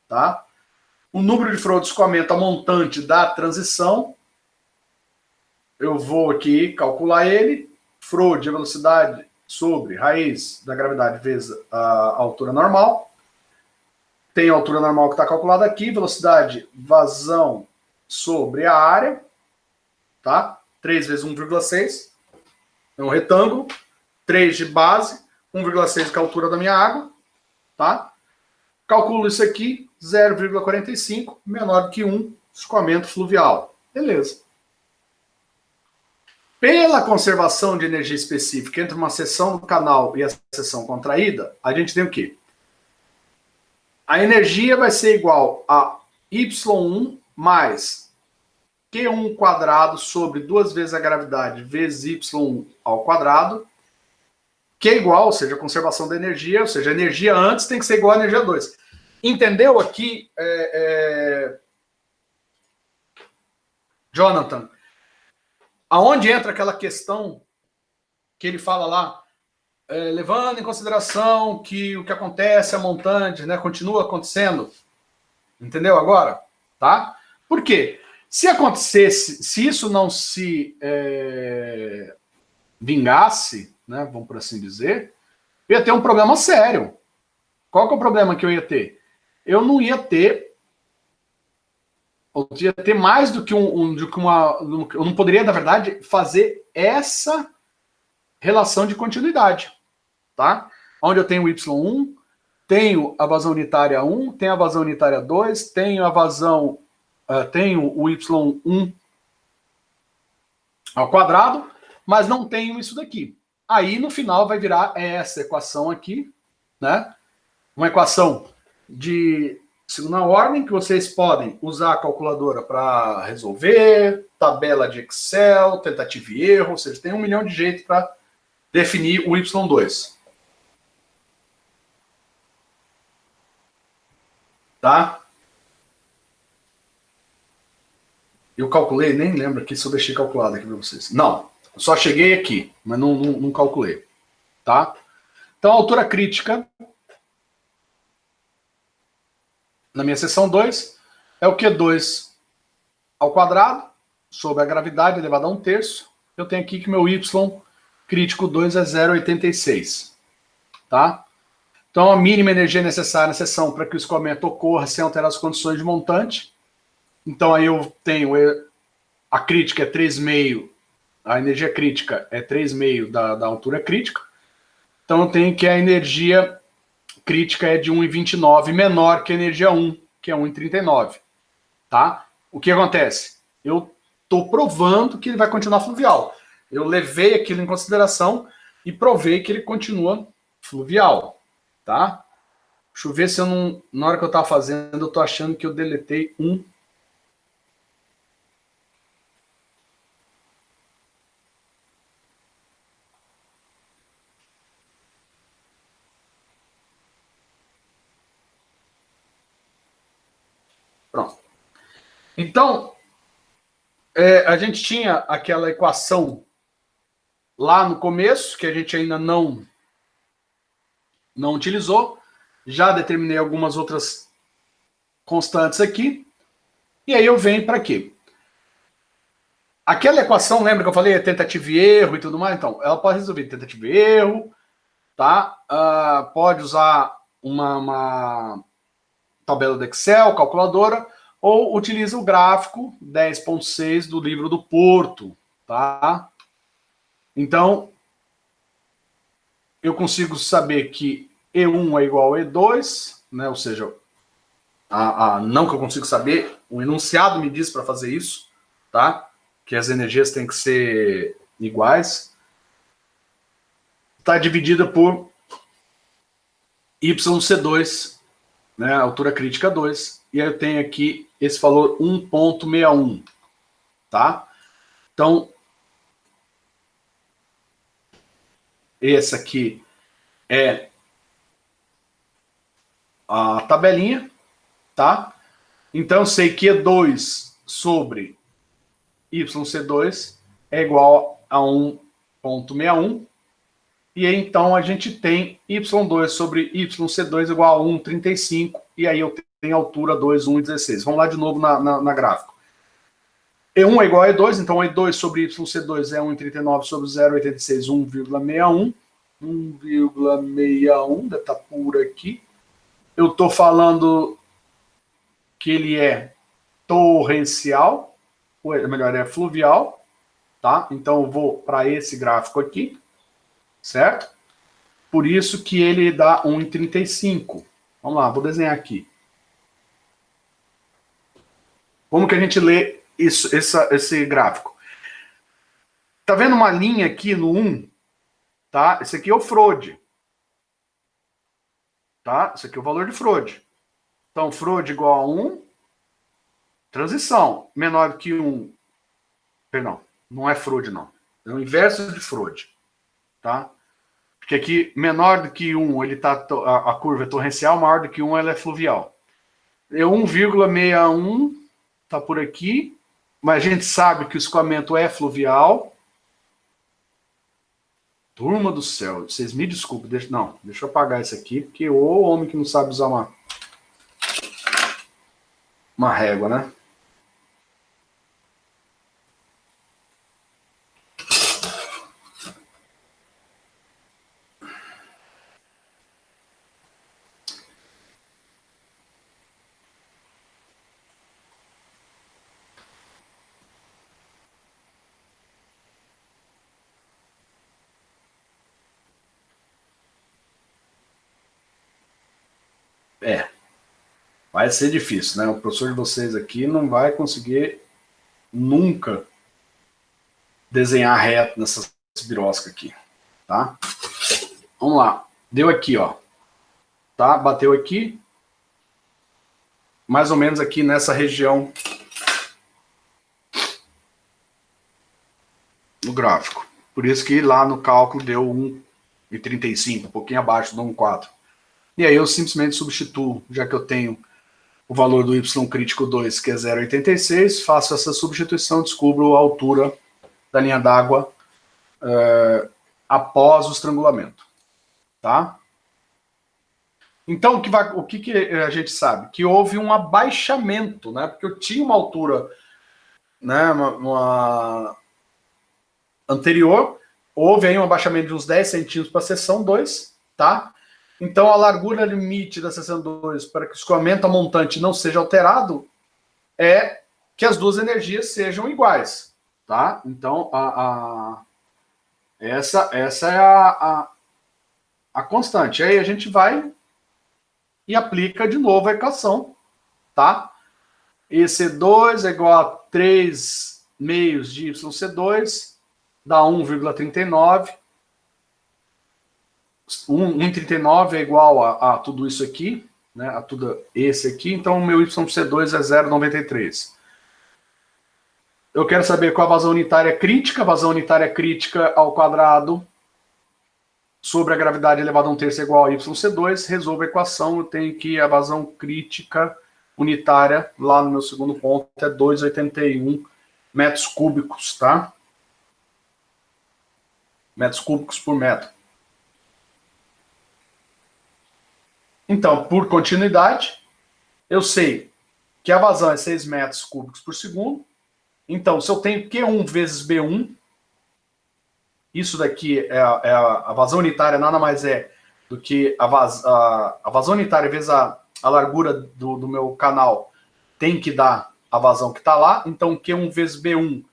Tá? O número de fluxo de escoamento a montante da transição, eu vou aqui calcular ele. Flow de velocidade sobre raiz da gravidade vezes a altura normal. Tem a altura normal que está calculada aqui. Velocidade vazão sobre a área. Tá? 3 vezes 1,6. É um retângulo. 3 de base. 1,6 que é a altura da minha água. Tá? Calculo isso aqui. 0,45, menor do que 1, escoamento fluvial. Beleza. Pela conservação de energia específica entre uma seção do canal e a seção contraída, a gente tem o quê? A energia vai ser igual a Y1 mais Q1 quadrado sobre 2 vezes a gravidade vezes Y1 ao quadrado, que é igual, ou seja, a conservação da energia, ou seja, a energia antes tem que ser igual à energia 2. Entendeu aqui, Jonathan? Aonde entra aquela questão que ele fala lá, levando em consideração que o que acontece a montante, né, continua acontecendo. Entendeu agora? Tá? Por quê? Se acontecesse, se isso não se vingasse, né, vamos por assim dizer, eu ia ter um problema sério. Qual que é o problema que eu ia ter? Eu não ia ter, ou ia ter mais do que uma, eu não poderia, na verdade, fazer essa relação de continuidade, tá? Onde eu tenho o Y1, tenho a vazão unitária 1, tenho a vazão unitária 2, tenho a vazão, tenho o Y1 ao quadrado, mas não tenho isso daqui. Aí, no final, vai virar essa equação aqui, né? Uma equação de segunda ordem, que vocês podem usar a calculadora para resolver, tabela de Excel, tentativa e erro, ou seja, tem 1 milhão de jeitos para definir o Y2. Tá? Eu calculei, nem lembro aqui se eu deixei calculado aqui para vocês. Não, só cheguei aqui, mas não calculei. Tá? Então, a altura crítica na minha seção 2, é o Q2 ao quadrado, sobre a gravidade elevada a 1 terço. Eu tenho aqui que meu Y crítico 2 é 0,86. Tá? Então, a mínima energia necessária na seção para que o escoamento ocorra sem alterar as condições de montante. Então, aí eu tenho a crítica é 3,5, a energia crítica é 3,5 da altura crítica. Então, eu tenho que a energia crítica é de 1,29, menor que a energia 1, que é 1,39. Tá? O que acontece? Eu estou provando que ele vai continuar fluvial. Eu levei aquilo em consideração e provei que ele continua fluvial. Tá? Deixa eu ver se eu não... Na hora que eu estava fazendo, eu estou achando que eu deletei um. Pronto. Então, a gente tinha aquela equação lá no começo, que a gente ainda não utilizou. Já determinei algumas outras constantes aqui. E aí eu venho para quê? Aquela equação, lembra que eu falei? Tentativa e erro e tudo mais? Então, ela pode resolver tentativa e erro, tá? Pode usar uma tabela do Excel, calculadora, ou utiliza o gráfico 10.6 do livro do Porto, tá? Então, eu consigo saber que E1 é igual a E2, né? Ou seja, não que eu consigo saber, o enunciado me diz para fazer isso, tá? Que as energias têm que ser iguais. Está dividida por YC2, né? Altura crítica 2. E aí eu tenho aqui esse valor 1,61, tá? Então, esse aqui é a tabelinha, tá? Então, eu sei que E2 sobre YC2 é igual a 1,61. E aí, então, a gente tem Y2 sobre YC2 igual a 1,35. E aí eu tenho altura 2, 1,16. Vamos lá de novo na gráfico. E1 é igual a E2, então E2 sobre YC2 é 1,39 sobre 0,86, 1,61. 1,61, deve estar por aqui. Eu estou falando que ele é torrencial, ou melhor, é fluvial, tá? Então eu vou para esse gráfico aqui, certo? Por isso que ele dá 1,35. Vamos lá, vou desenhar aqui. Como que a gente lê isso, esse gráfico? Tá vendo uma linha aqui no 1? Tá? Esse aqui é o Frode. Tá? Esse aqui é o valor de Frode. Então, Frode igual a 1. Transição. Menor do que 1. Perdão, não é Frode, não. É o inverso de Frode. Tá? Porque aqui, menor do que 1, ele tá, a curva é torrencial, maior do que 1, ela é fluvial. É 1,61, tá por aqui, mas a gente sabe que o escoamento é fluvial. Turma do céu, vocês me desculpem, deixa eu apagar isso aqui, porque o homem que não sabe usar uma régua, né? Vai ser difícil, né? O professor de vocês aqui não vai conseguir nunca desenhar reto nessas biroscas aqui, tá? Vamos lá. Deu aqui, ó. Tá? Bateu aqui. Mais ou menos aqui nessa região no gráfico. Por isso que lá no cálculo deu 1,35, um pouquinho abaixo do 1,4. E aí eu simplesmente substituo, já que eu tenho o valor do Y crítico 2, que é 0,86, faço essa substituição, descubro a altura da linha d'água após o estrangulamento. Tá? Então, o que a gente sabe? Que houve um abaixamento, né? Porque eu tinha uma altura, né, uma anterior, houve aí um abaixamento de uns 10 centímetros para a seção 2, tá? Então, a largura limite da seção 2 para que o escoamento a montante não seja alterado é que as duas energias sejam iguais, tá? Então, essa é a constante. Aí a gente vai e aplica de novo a equação, tá? EC2 é igual a 3 meios de YC2, dá 1,39. 1,39 é igual a tudo isso aqui, né? A tudo esse aqui. Então, o meu YC2 é 0,93. Eu quero saber qual a vazão unitária crítica. A vazão unitária crítica ao quadrado sobre a gravidade elevada a 1/3 é igual a YC2. Resolvo a equação. Eu tenho que a vazão crítica unitária, lá no meu segundo ponto, é 2,81 metros cúbicos, tá? Metros cúbicos por metro. Então, por continuidade, eu sei que a vazão é 6 metros cúbicos por segundo. Então, se eu tenho Q1 vezes B1, isso daqui a vazão unitária nada mais é do que a vazão unitária vezes a largura do meu canal tem que dar a vazão que está lá. Então, Q1 vezes B1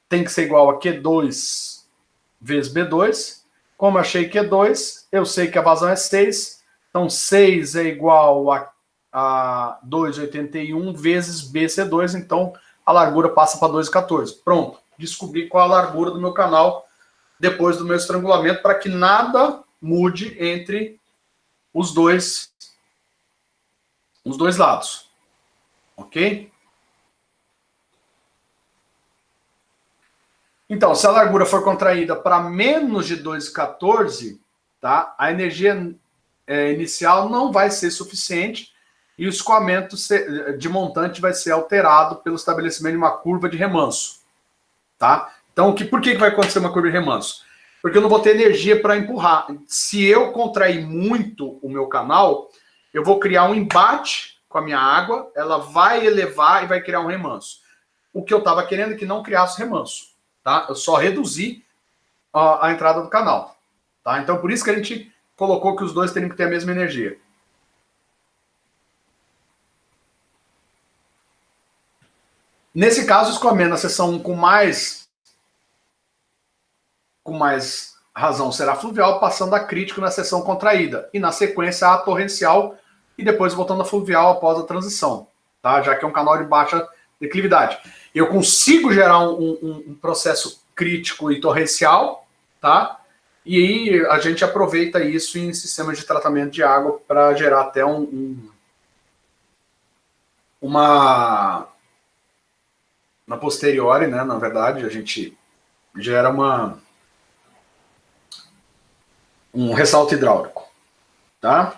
tem que ser igual a Q2 vezes B2. Como eu achei Q2, eu sei que a vazão é 6. Então, 6 é igual a 2,81 vezes BC2. Então, a largura passa para 2,14. Pronto. Descobri qual a largura do meu canal depois do meu estrangulamento para que nada mude entre os dois lados. Ok? Então, se a largura for contraída para menos de 2,14, tá? A energia inicial não vai ser suficiente e o escoamento de montante vai ser alterado pelo estabelecimento de uma curva de remanso, tá? Então, por que vai acontecer uma curva de remanso? Porque eu não vou ter energia para empurrar. Se eu contrair muito o meu canal, eu vou criar um embate com a minha água, ela vai elevar e vai criar um remanso. O que eu estava querendo é que não criasse remanso, tá? Eu só reduzi a entrada do canal, tá? Então, por isso que a gente colocou que os dois teriam que ter a mesma energia. Nesse caso, o escoamento na seção 1 com mais razão será fluvial, passando a crítico na seção contraída, e na sequência a torrencial, e depois voltando a fluvial após a transição, tá? Já que é um canal de baixa declividade. Eu consigo gerar um processo crítico e torrencial, tá? E aí a gente aproveita isso em sistemas de tratamento de água para gerar até uma posteriori, né? Na verdade, a gente gera um ressalto hidráulico, tá?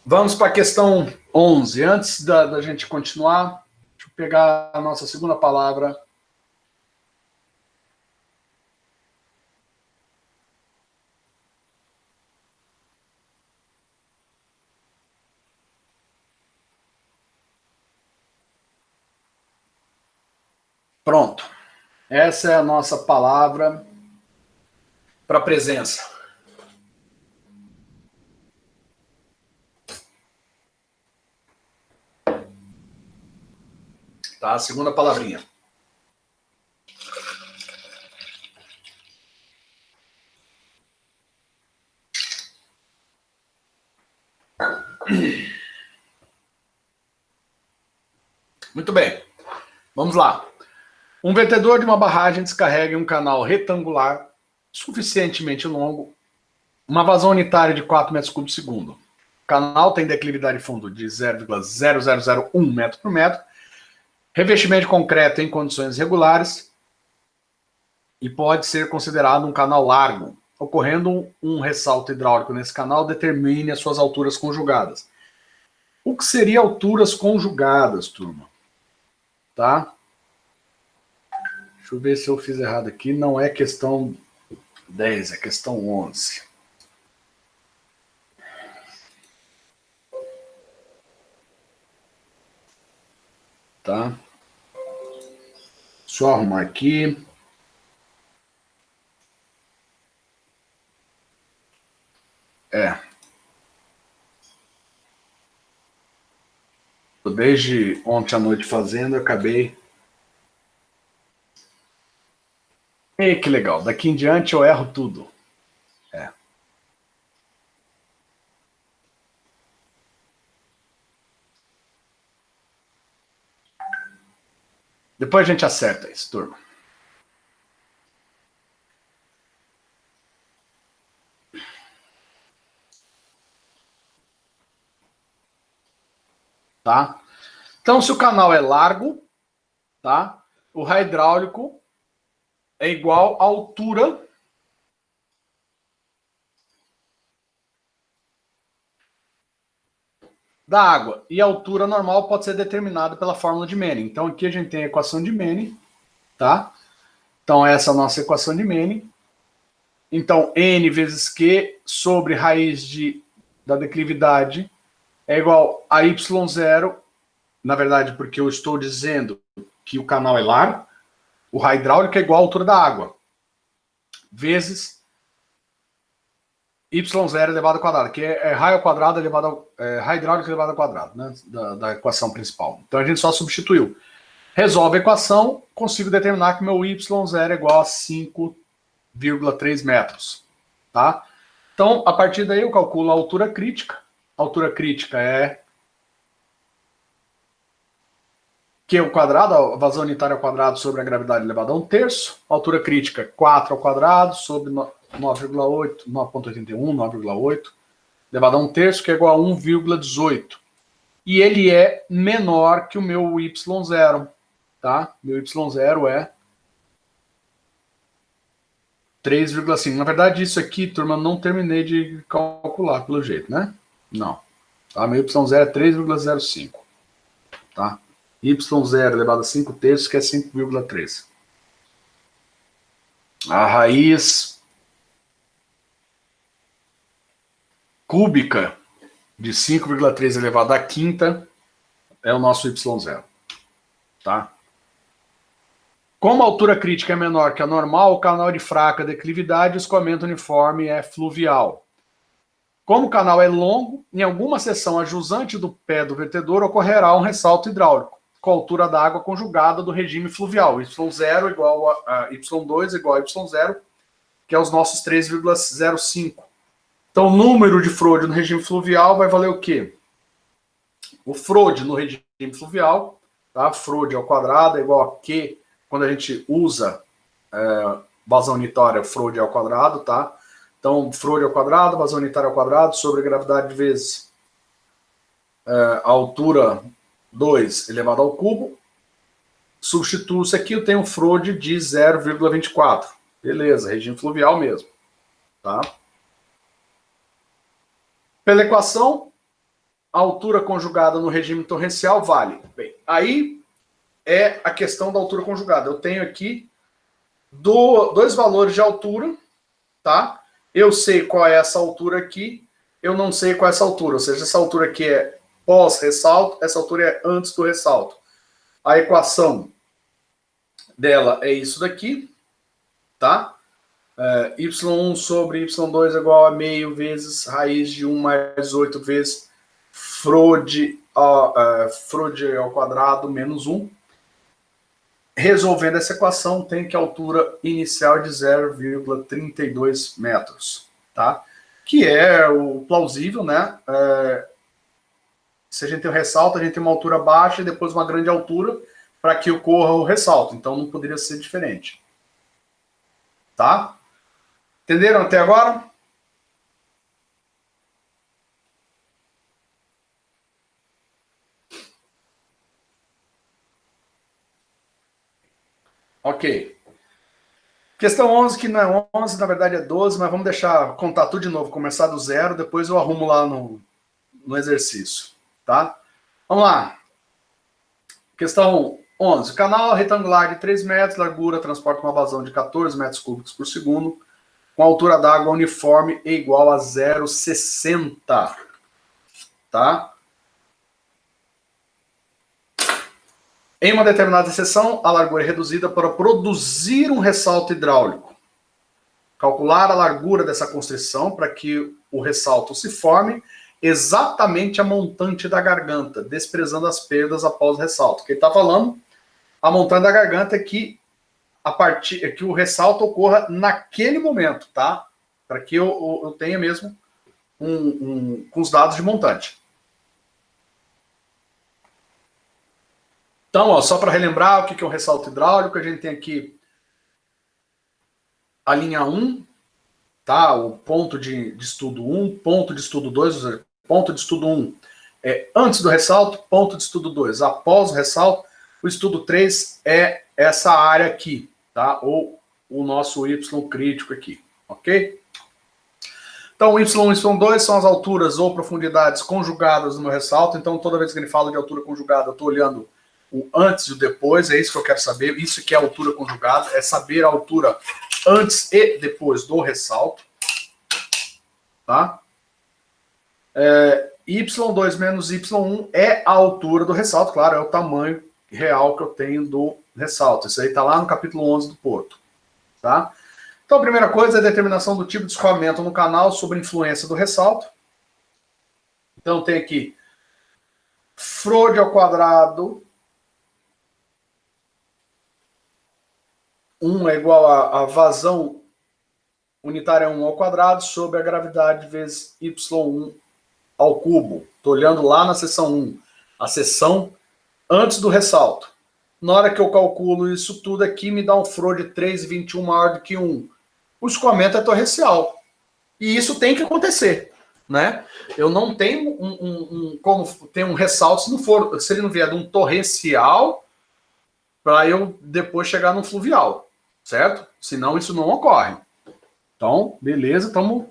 Vamos para a questão 11. Antes da gente continuar, deixa eu pegar a nossa segunda palavra. Pronto. Essa é a nossa palavra para presença. Tá? A segunda palavrinha. Muito bem. Vamos lá. Um vertedor de uma barragem descarrega em um canal retangular suficientemente longo uma vazão unitária de 4 metros cúbicos por segundo. O canal tem declividade de fundo de 0,0001 metro por metro, revestimento de concreto em condições regulares e pode ser considerado um canal largo. Ocorrendo um ressalto hidráulico nesse canal, determine as suas alturas conjugadas. O que seria alturas conjugadas, turma? Tá? Deixa eu ver se eu fiz errado aqui. Não é questão 10, é questão 11. tá? Só arrumar aqui. Desde ontem à noite fazendo, eu acabei. E que legal. Daqui em diante eu erro tudo. Depois a gente acerta isso, turma. Tá? Então, se o canal é largo, tá? O raio hidráulico é igual à altura da água. E a altura normal pode ser determinada pela fórmula de Manning. Então, aqui a gente tem a equação de Manning, tá? Então, essa é a nossa equação de Manning. Então, N vezes Q sobre raiz da declividade é igual a Y0, na verdade, porque eu estou dizendo que o canal é largo, o raio hidráulico é igual à altura da água, vezes Y0 elevado ao quadrado, que é raio ao quadrado elevado ao, raio hidráulico elevado ao quadrado, né, da equação principal. Então a gente só substituiu. Resolve a equação, consigo determinar que meu Y0 é igual a 5,3 metros. Tá? Então, a partir daí eu calculo a altura crítica. A altura crítica é Q ao quadrado, a vazão unitária ao quadrado sobre a gravidade elevada a 1/3. A altura crítica 4 ao quadrado sobre 9,8, 9,81, 9,8, elevado a 1/3, que é igual a 1,18. E ele é menor que o meu Y0, tá? Meu Y0 é 3,5. Na verdade, isso aqui, turma, eu não terminei de calcular, pelo jeito, né? Não. Tá? Meu Y0 é 3,05. Tá? Y0 elevado a 5/3, que é 5,3. A raiz cúbica de 5,3 elevado à quinta é o nosso Y0. Tá? Como a altura crítica é menor que a normal, o canal de fraca declividade, o escoamento uniforme é fluvial. Como o canal é longo, em alguma seção adjusante do pé do vertedor ocorrerá um ressalto hidráulico, com a altura da água conjugada do regime fluvial. Y0 igual a Y2 igual a Y0, que é os nossos 3,05. Então, o número de Frode no regime fluvial vai valer o quê? O Frode no regime fluvial, tá? Frode ao quadrado é igual a Q, quando a gente usa vazão unitária, Frode ao quadrado, tá? Então, Frode ao quadrado, vazão unitária ao quadrado, sobre a gravidade vezes a altura 2 elevado ao cubo. Substituo-se aqui, eu tenho um Frode de 0,24. Beleza, regime fluvial mesmo. Tá? Pela equação, a altura conjugada no regime torrencial vale. Bem, aí é a questão da altura conjugada. Eu tenho aqui dois valores de altura, tá? Eu sei qual é essa altura aqui, eu não sei qual é essa altura. Ou seja, essa altura aqui é pós-ressalto, essa altura é antes do ressalto. A equação dela é isso daqui, tá? Y1 sobre Y2 é igual a meio vezes raiz de 1 mais 8 vezes Frode ao quadrado menos 1. Resolvendo essa equação, tem que a altura inicial de 0,32 metros, tá? Que é o plausível, né? Se a gente tem um ressalto, a gente tem uma altura baixa e depois uma grande altura para que ocorra o ressalto. Então, não poderia ser diferente. Tá? Entenderam até agora? Ok. Questão 11, que não é 11, na verdade é 12, mas vamos deixar contar tudo de novo, começar do zero, depois eu arrumo lá no exercício, tá? Vamos lá. Questão 11. O canal retangular de 3 metros, largura, transporta uma vazão de 14 metros cúbicos por segundo, com altura d'água uniforme e igual a 0,60, tá? Em uma determinada seção, a largura é reduzida para produzir um ressalto hidráulico. Calcular a largura dessa constrição para que o ressalto se forme exatamente a montante da garganta, desprezando as perdas após o ressalto. O que ele está falando, a montante da garganta é que que o ressalto ocorra naquele momento, tá? Para que eu tenha mesmo com os dados de montante. Então, ó, só para relembrar o que é um ressalto hidráulico, a gente tem aqui a linha 1, tá? O ponto de estudo 1, ponto de estudo 2, ou seja, ponto de estudo 1 é antes do ressalto, ponto de estudo 2 após o ressalto, o estudo 3 é essa área aqui, tá? Ou o nosso Y crítico aqui, ok? Então, o Y1 e Y2 são as alturas ou profundidades conjugadas no meu ressalto. Então, toda vez que ele fala de altura conjugada, eu estou olhando o antes e o depois, é isso que eu quero saber. Isso que é altura conjugada, é saber a altura antes e depois do ressalto. Tá? Y2 menos Y1 é a altura do ressalto, claro, é o tamanho real que eu tenho do ressalto. Isso aí está lá no capítulo 11 do Porto. Tá? Então, a primeira coisa é a determinação do tipo de escoamento no canal sobre a influência do ressalto. Então, tem aqui Frode ao quadrado 1 é igual a vazão unitária 1 ao quadrado sobre a gravidade vezes Y1 ao cubo. Estou olhando lá na seção 1, a seção antes do ressalto. Na hora que eu calculo isso tudo aqui, me dá um Frode 3,21 maior do que 1. O escoamento é torrencial. E isso tem que acontecer, né? Eu não tenho como ter um ressalto se ele não vier de um torrencial para eu depois chegar num fluvial, certo? Senão isso não ocorre. Então, beleza, estamos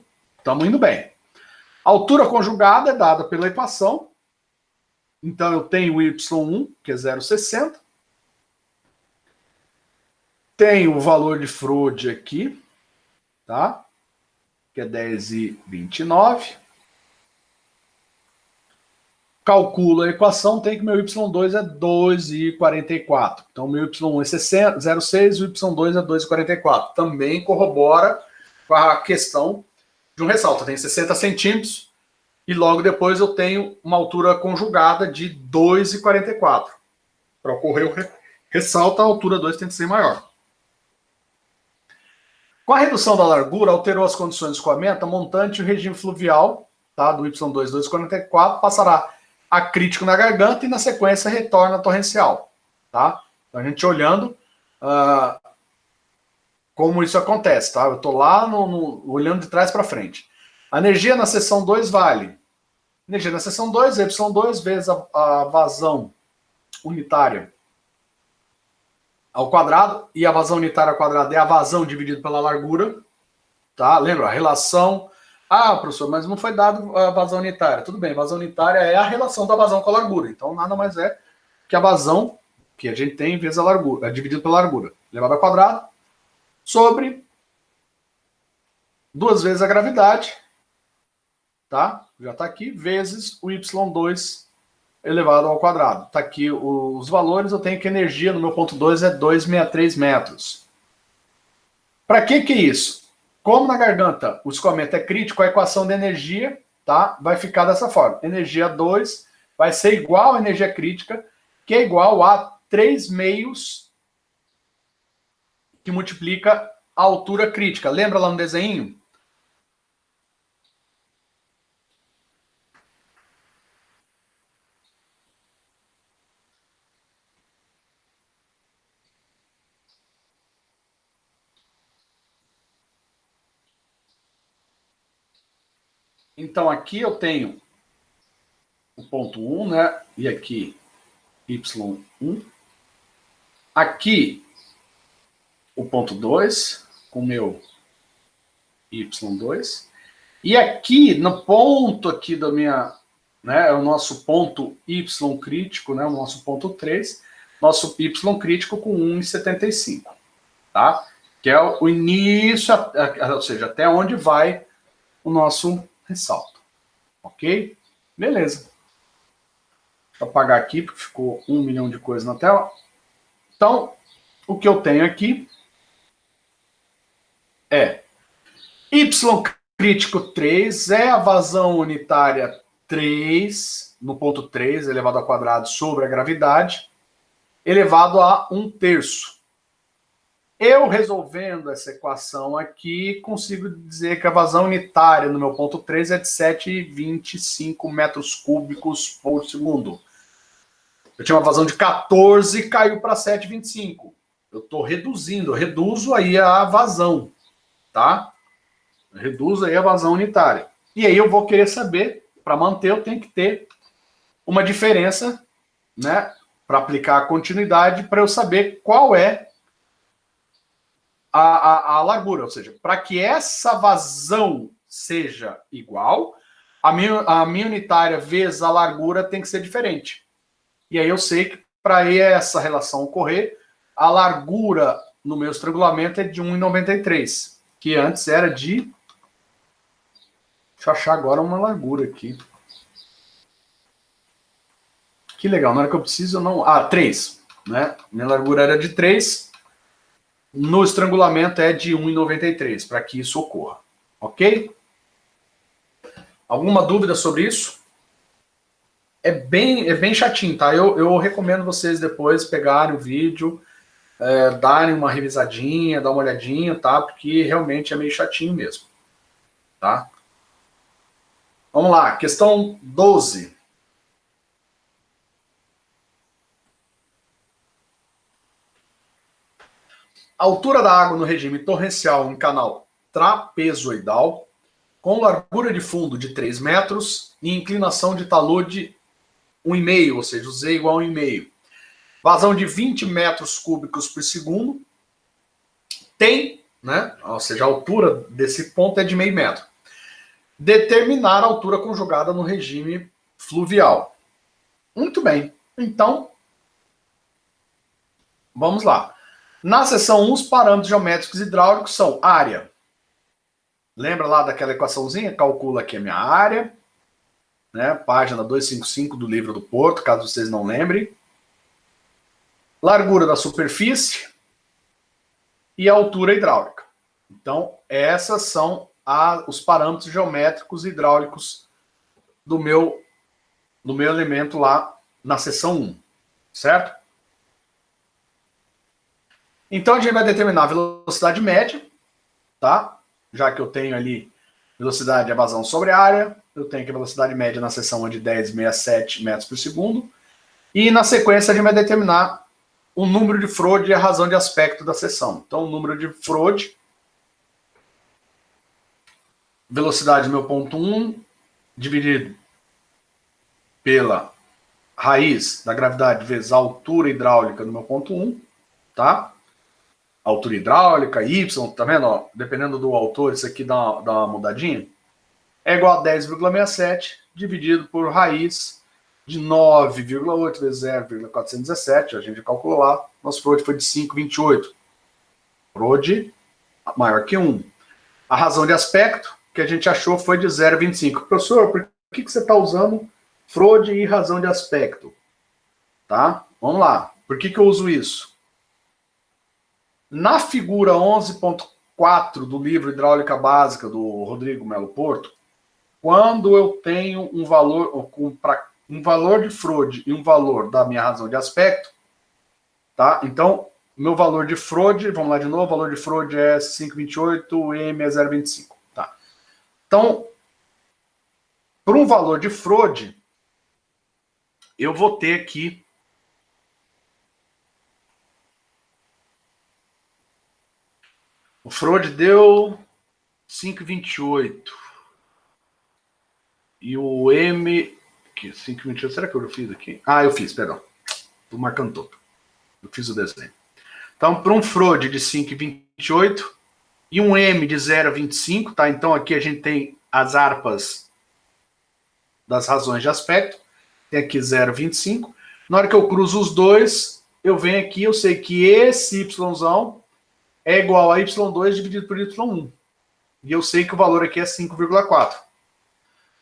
indo bem. A altura conjugada é dada pela equação. Então, eu tenho o Y1, que é 0,60. Tenho o valor de Frode aqui, tá? Que é 10,29. Calculo a equação, tem que meu Y2 é 2,44. Então, meu Y1 é 0,6 e o Y2 é 2,44. Também corrobora com a questão de um ressalto. Eu tenho 60 centímetros e logo depois eu tenho uma altura conjugada de 2,44. Para ocorrer o ressalto, a altura 2 tem que ser maior. Com a redução da largura, alterou as condições de escoamento, a montante e o regime fluvial, tá, do Y2, 2,44, passará a crítico na garganta e, na sequência, retorna a torrencial. Tá? Então, a gente olhando como isso acontece. Tá? Eu estou lá olhando de trás para frente. A energia na seção 2 vale. Energia na seção 2, Y2 vezes a vazão unitária ao quadrado, e a vazão unitária ao quadrado é a vazão dividido pela largura, tá? Lembra? A relação... Ah, professor, mas não foi dado a vazão unitária. Tudo bem, vazão unitária é a relação da vazão com a largura, então nada mais é que a vazão que a gente tem vezes a largura, dividido pela largura, elevado ao quadrado, sobre 2 vezes a gravidade, tá? Já está aqui, vezes o Y2 elevado ao quadrado. Está aqui os valores, eu tenho que a energia no meu ponto 2 é 263 metros. Para que é isso? Como na garganta o escoamento é crítico, a equação de energia, tá, vai ficar dessa forma. Energia 2 vai ser igual à energia crítica, que é igual a 3 meios que multiplica a altura crítica. Lembra lá no desenho? Então, aqui eu tenho o ponto 1, né? E aqui, Y1. Aqui, o ponto 2, com o meu Y2. E aqui, no ponto aqui da minha... Né, é o nosso ponto Y crítico, né? O nosso ponto 3. Nosso Y crítico com 1,75. Tá? Que é o início, ou seja, até onde vai o nosso ressalto. Ok? Beleza. eu apagar aqui, porque ficou 1 milhão de coisas na tela. Então, o que eu tenho aqui é y crítico 3 é a vazão unitária 3, no ponto 3, elevado ao quadrado sobre a gravidade, elevado a 1/3. Eu resolvendo essa equação aqui, consigo dizer que a vazão unitária no meu ponto 3 é de 7,25 metros cúbicos por segundo. Eu tinha uma vazão de 14 e caiu para 7,25. Eu estou reduzindo, eu reduzo aí a vazão, tá? Eu reduzo aí a vazão unitária. E aí eu vou querer saber, para manter, eu tenho que ter uma diferença, né? Para aplicar a continuidade, para eu saber qual é a largura, ou seja, para que essa vazão seja igual, a minha unitária vezes a largura tem que ser diferente. E aí eu sei que para essa relação ocorrer, a largura no meu estrangulamento é de 1,93, que antes era de... Deixa eu achar agora uma largura aqui. Que legal, na hora que eu preciso eu não... 3, né? Minha largura era de 3. No estrangulamento é de 1,93, para que isso ocorra. Ok? Alguma dúvida sobre isso? É bem chatinho, tá? Eu recomendo vocês depois pegarem o vídeo, darem uma revisadinha, dar uma olhadinha, tá? Porque realmente é meio chatinho mesmo. Tá? Vamos lá, questão 12. A altura da água no regime torrencial em canal trapezoidal, com largura de fundo de 3 metros e inclinação de talude 1,5, ou seja, o Z igual a 1,5. Vazão de 20 metros cúbicos por segundo. Tem, né? Ou seja, a altura desse ponto é de meio metro. Determinar a altura conjugada no regime fluvial. Muito bem. Então, vamos lá. Na seção 1, os parâmetros geométricos hidráulicos são área. Lembra lá daquela equaçãozinha? Calcula aqui a minha área. Né? Página 255 do livro do Porto, caso vocês não lembrem. Largura da superfície e a altura hidráulica. Então, essas são os parâmetros geométricos hidráulicos do meu elemento lá na seção 1. Certo? Então, a gente vai determinar a velocidade média, tá? Já que eu tenho ali velocidade de vazão sobre área, eu tenho que a velocidade média na seção é de 10,67 metros por segundo. E, na sequência, a gente vai determinar o número de Froude e a razão de aspecto da seção. Então, o número de Froude, velocidade do meu ponto 1, dividido pela raiz da gravidade vezes a altura hidráulica do meu ponto 1, tá? Altura hidráulica, Y, tá vendo? Ó, dependendo do autor, isso aqui dá uma mudadinha. É igual a 10,67 dividido por raiz de 9,8 vezes 0,417. A gente calculou lá. Nosso Froude foi de 5,28. Froude maior que 1. A razão de aspecto que a gente achou foi de 0,25. Professor, por que você está usando Froude e razão de aspecto? Tá? Vamos lá. Por que eu uso isso? Na figura 11.4 do livro Hidráulica Básica do Rodrigo Melo Porto, quando eu tenho um valor de Froude e um valor da minha razão de aspecto, tá? Então, meu valor de Froude, vamos lá de novo, o valor de Froude é 5,28, M é 0,25, tá? Então, para um valor de Froude, eu vou ter aqui o Froude deu 5,28. E o M... 5,28, será que eu fiz aqui? Eu fiz, perdão. Estou marcando todo. Eu fiz o desenho. Então, para um Froude de 5,28 e um M de 0,25, tá? Então, aqui a gente tem as harpas das razões de aspecto. Tem aqui 0,25. Na hora que eu cruzo os dois, eu venho aqui, eu sei que esse Yzão é igual a Y2 dividido por Y1. E eu sei que o valor aqui é 5,4.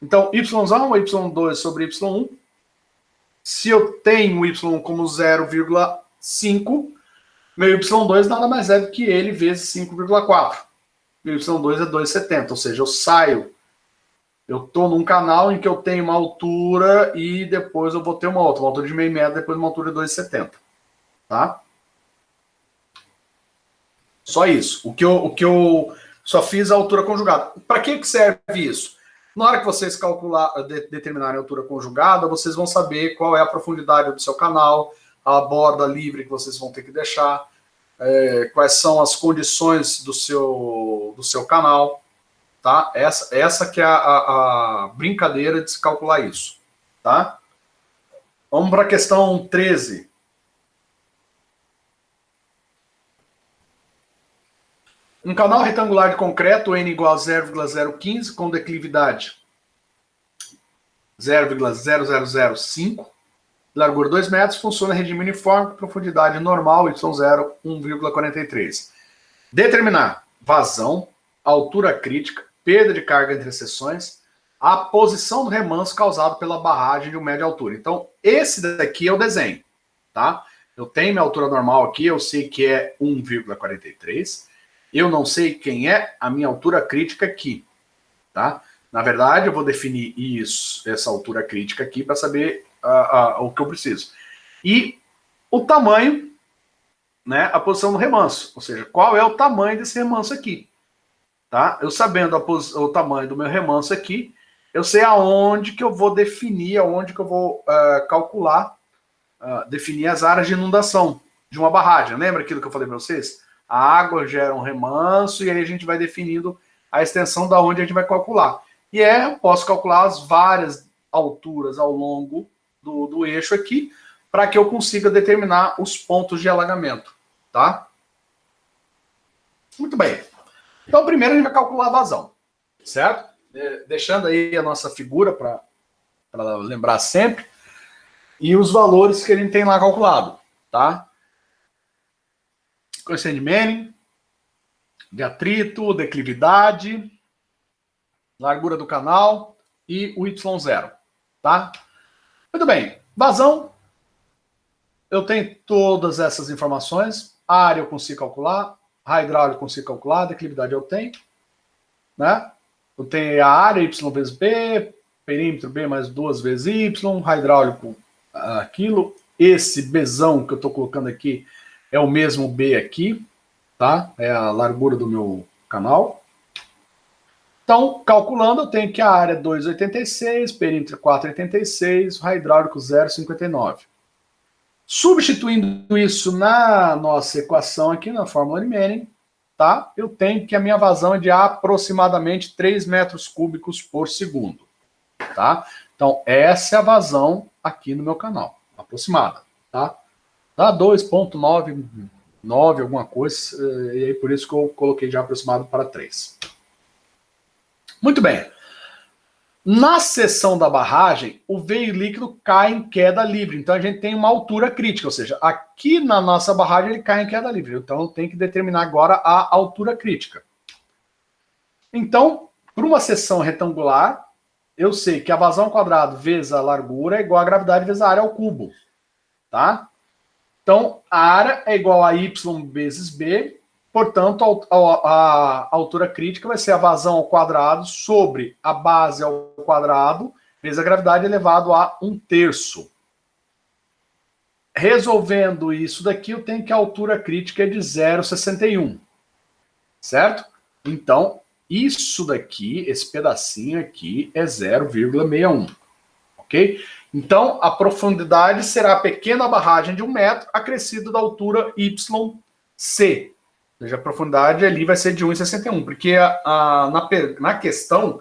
Então, Yzão é Y2 sobre Y1. Se eu tenho y como 0,5, meu y2 nada mais é do que ele vezes 5,4. Meu y2 é 2,70, ou seja, eu saio. Eu estou num canal em que eu tenho uma altura e depois eu vou ter uma altura de meio metro, depois uma altura de 2,70. Tá? Só isso. O que eu só fiz a altura conjugada. Para que serve isso? Na hora que vocês determinarem a altura conjugada, vocês vão saber qual é a profundidade do seu canal, a borda livre que vocês vão ter que deixar, quais são as condições do seu canal. Tá? Essa que é a brincadeira de se calcular isso. Tá? Vamos para a questão 13. Um canal retangular de concreto, n igual a 0,015, com declividade 0,0005, largura 2 metros, funciona em regime uniforme, profundidade normal, y0, 1,43. Determinar vazão, altura crítica, perda de carga entre as seções, a posição do remanso causado pela barragem de uma média altura. Então, esse daqui é o desenho, tá? Eu tenho minha altura normal aqui, eu sei que é 1,43. Eu não sei quem é a minha altura crítica aqui, tá? Na verdade, eu vou definir essa altura crítica aqui para saber o que eu preciso. E o tamanho, né, a posição do remanso, ou seja, qual é o tamanho desse remanso aqui, tá? Eu sabendo o tamanho do meu remanso aqui, eu sei aonde que eu vou definir, aonde que eu vou calcular, definir as áreas de inundação de uma barragem. Lembra aquilo que eu falei para vocês? A água gera um remanso e aí a gente vai definindo a extensão da onde a gente vai calcular. E eu posso calcular as várias alturas ao longo do eixo aqui para que eu consiga determinar os pontos de alagamento, tá? Muito bem. Então, primeiro a gente vai calcular a vazão, certo? Deixando aí a nossa figura para lembrar sempre e os valores que a gente tem lá calculado, tá? Coeficiente de Manning, de atrito, declividade, largura do canal e o y0, tá? Muito bem, vazão, eu tenho todas essas informações, a área eu consigo calcular, a hidráulica eu consigo calcular, declividade eu tenho, né? Eu tenho a área y vezes b, perímetro b mais 2 vezes y, hidráulico aquilo, esse bzão que eu estou colocando aqui é o mesmo B aqui, tá? É a largura do meu canal. Então, calculando, eu tenho que a área é 2,86, perímetro 4,86, o hidráulico 0,59. Substituindo isso na nossa equação aqui, na fórmula de Manning, tá? Eu tenho que a minha vazão é de aproximadamente 3 metros cúbicos por segundo, tá? Então, essa é a vazão aqui no meu canal, aproximada, tá? Dá 2,99 alguma coisa, e aí por isso que eu coloquei já aproximado para 3. Muito bem. Na seção da barragem, o veio líquido cai em queda livre, então a gente tem uma altura crítica, ou seja, aqui na nossa barragem ele cai em queda livre, então eu tenho que determinar agora a altura crítica. Então, para uma seção retangular, eu sei que a vazão ao quadrado vezes a largura é igual a gravidade vezes a área ao cubo, tá? Então, a área é igual a y vezes b, portanto, a altura crítica vai ser a vazão ao quadrado sobre a base ao quadrado vezes a gravidade elevado a 1/3. Resolvendo isso daqui, eu tenho que a altura crítica é de 0,61, certo? Então, isso daqui, esse pedacinho aqui, é 0,61, ok? Então, a profundidade será a pequena barragem de 1 metro acrescido da altura YC. Ou seja, a profundidade ali vai ser de 1,61, porque na questão,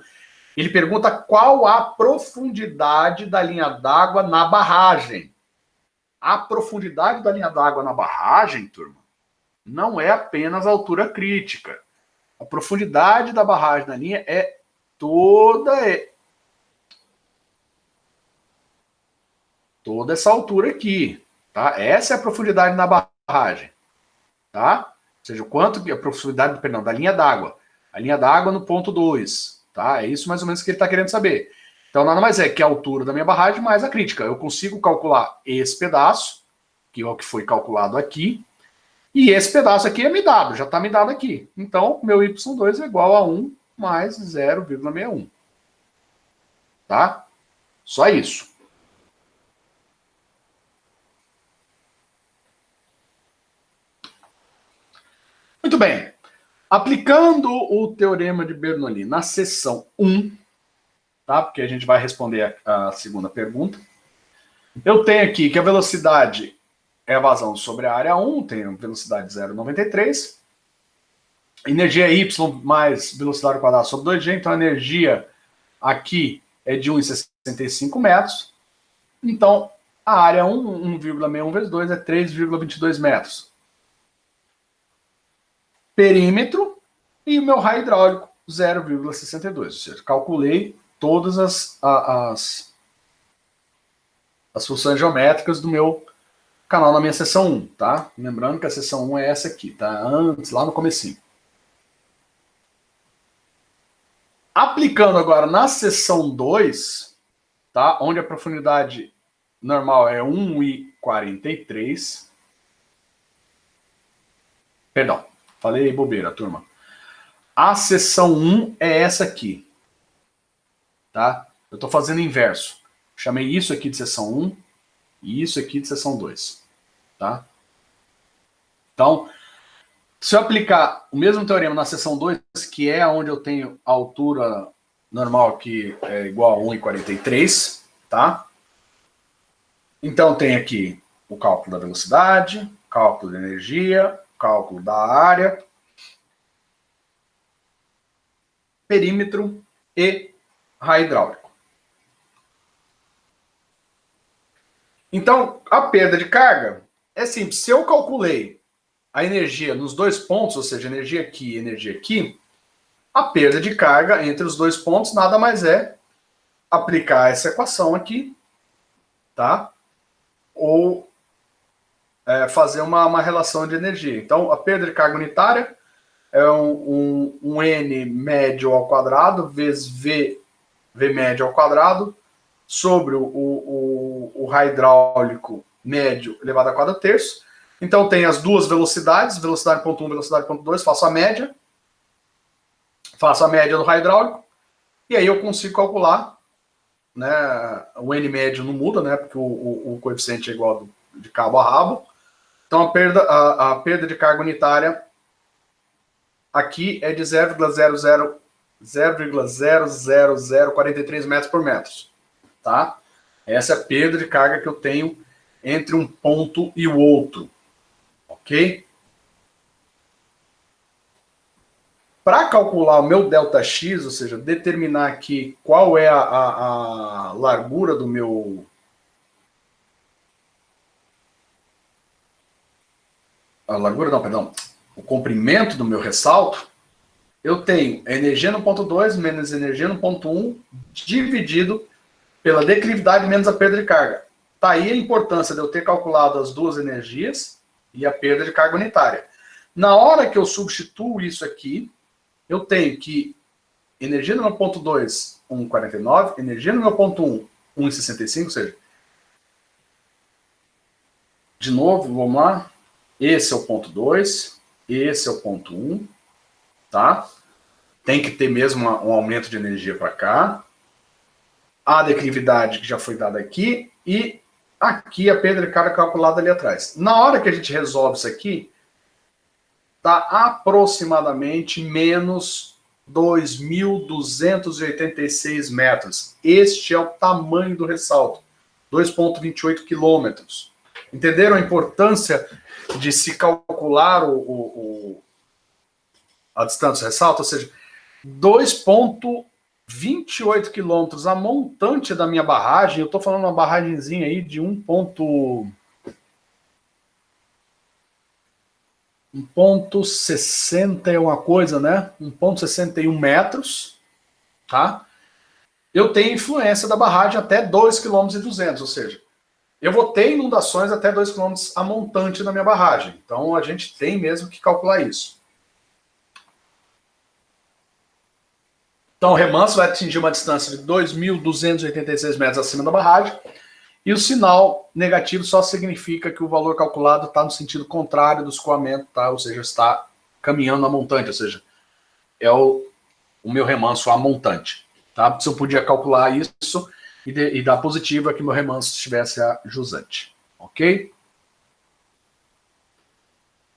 ele pergunta qual a profundidade da linha d'água na barragem. A profundidade da linha d'água na barragem, turma, não é apenas a altura crítica. A profundidade da barragem na linha é toda essa altura aqui, tá? Essa é a profundidade na barragem, tá? Ou seja, o quanto que a profundidade, perdão, da linha d'água. A linha d'água no ponto 2, tá? É isso mais ou menos que ele está querendo saber. Então, nada mais é que a altura da minha barragem mais a crítica. Eu consigo calcular esse pedaço, que é o que foi calculado aqui, e esse pedaço aqui é me dado, já está me dado aqui. Então, meu y2 é igual a 1 mais 0,61. Tá? Só isso. Muito bem. Aplicando o teorema de Bernoulli na seção 1, tá? Porque a gente vai responder a segunda pergunta. Eu tenho aqui que a velocidade é a vazão sobre a área 1, tenho velocidade 0,93. Energia Y mais velocidade ao quadrado sobre 2G, então a energia aqui é de 1,65 metros. Então, a área 1, 1,61 vezes 2 é 3,22 metros. Perímetro e o meu raio hidráulico 0,62. Ou seja, calculei todas as funções geométricas do meu canal na minha seção 1, tá? Lembrando que a seção 1 é essa aqui, tá? Antes, lá no comecinho. Aplicando agora na seção 2, tá? Onde a profundidade normal é 1,43. Perdão, falei bobeira, turma. A seção 1 é essa aqui, tá? Eu estou fazendo inverso. Chamei isso aqui de seção 1 e isso aqui de seção 2, tá? Então, se eu aplicar o mesmo teorema na seção 2, que é onde eu tenho a altura normal, que é igual a 1,43, tá? Então, tem aqui o cálculo da velocidade, cálculo da energia, cálculo da área, perímetro e raio hidráulico. Então, a perda de carga é simples. Se eu calculei a energia nos dois pontos, ou seja, energia aqui e energia aqui, a perda de carga entre os dois pontos nada mais é aplicar essa equação aqui, tá? Ou fazer uma relação de energia. Então, a perda de carga unitária é um N médio ao quadrado vezes V médio ao quadrado sobre o raio hidráulico médio elevado a 4/3. Então, tem as duas velocidades, velocidade ponto 1, velocidade ponto 2, faço a média do raio hidráulico, e aí eu consigo calcular, né, o N médio não muda, né, porque o coeficiente é igual de cabo a rabo. Então, a perda de carga unitária aqui é de 0,00043 metros por metro, tá? Essa é a perda de carga que eu tenho entre um ponto e o outro, ok? Para calcular o meu ΔX, ou seja, determinar aqui qual é a largura do meu... A largura não, perdão. O comprimento do meu ressalto, eu tenho energia no ponto 2 menos energia no ponto 1 dividido pela declividade menos a perda de carga. Tá aí a importância de eu ter calculado as duas energias e a perda de carga unitária. Na hora que eu substituo isso aqui, eu tenho que energia no meu ponto 2, 1,49, energia no meu ponto 1, 1,65, ou seja, de novo, vamos lá, esse é o ponto 2, esse é o ponto 1, tá? Tem que ter mesmo um aumento de energia para cá, a declividade que já foi dada aqui, e aqui a perda de carga calculada ali atrás. Na hora que a gente resolve isso aqui, dá aproximadamente menos 2.286 metros. Este é o tamanho do ressalto, 2,28 quilômetros. Entenderam a importância de se calcular a distância do ressalto? Ou seja, 2,28 quilômetros, a montante da minha barragem, eu estou falando uma barragemzinha aí de 1,60 é uma coisa, né? 1,61 metros, tá? Eu tenho influência da barragem até 2,2 km, ou seja, eu vou ter inundações até 2 km a montante da minha barragem. Então, a gente tem mesmo que calcular isso. Então, o remanso vai atingir uma distância de 2.286 metros acima da barragem, e o sinal negativo só significa que o valor calculado está no sentido contrário do escoamento, tá? Ou seja, está caminhando na montante, ou seja, é o meu remanso a montante. Tá? Se eu podia calcular isso e dar positivo é que meu remanso estivesse a jusante. Ok?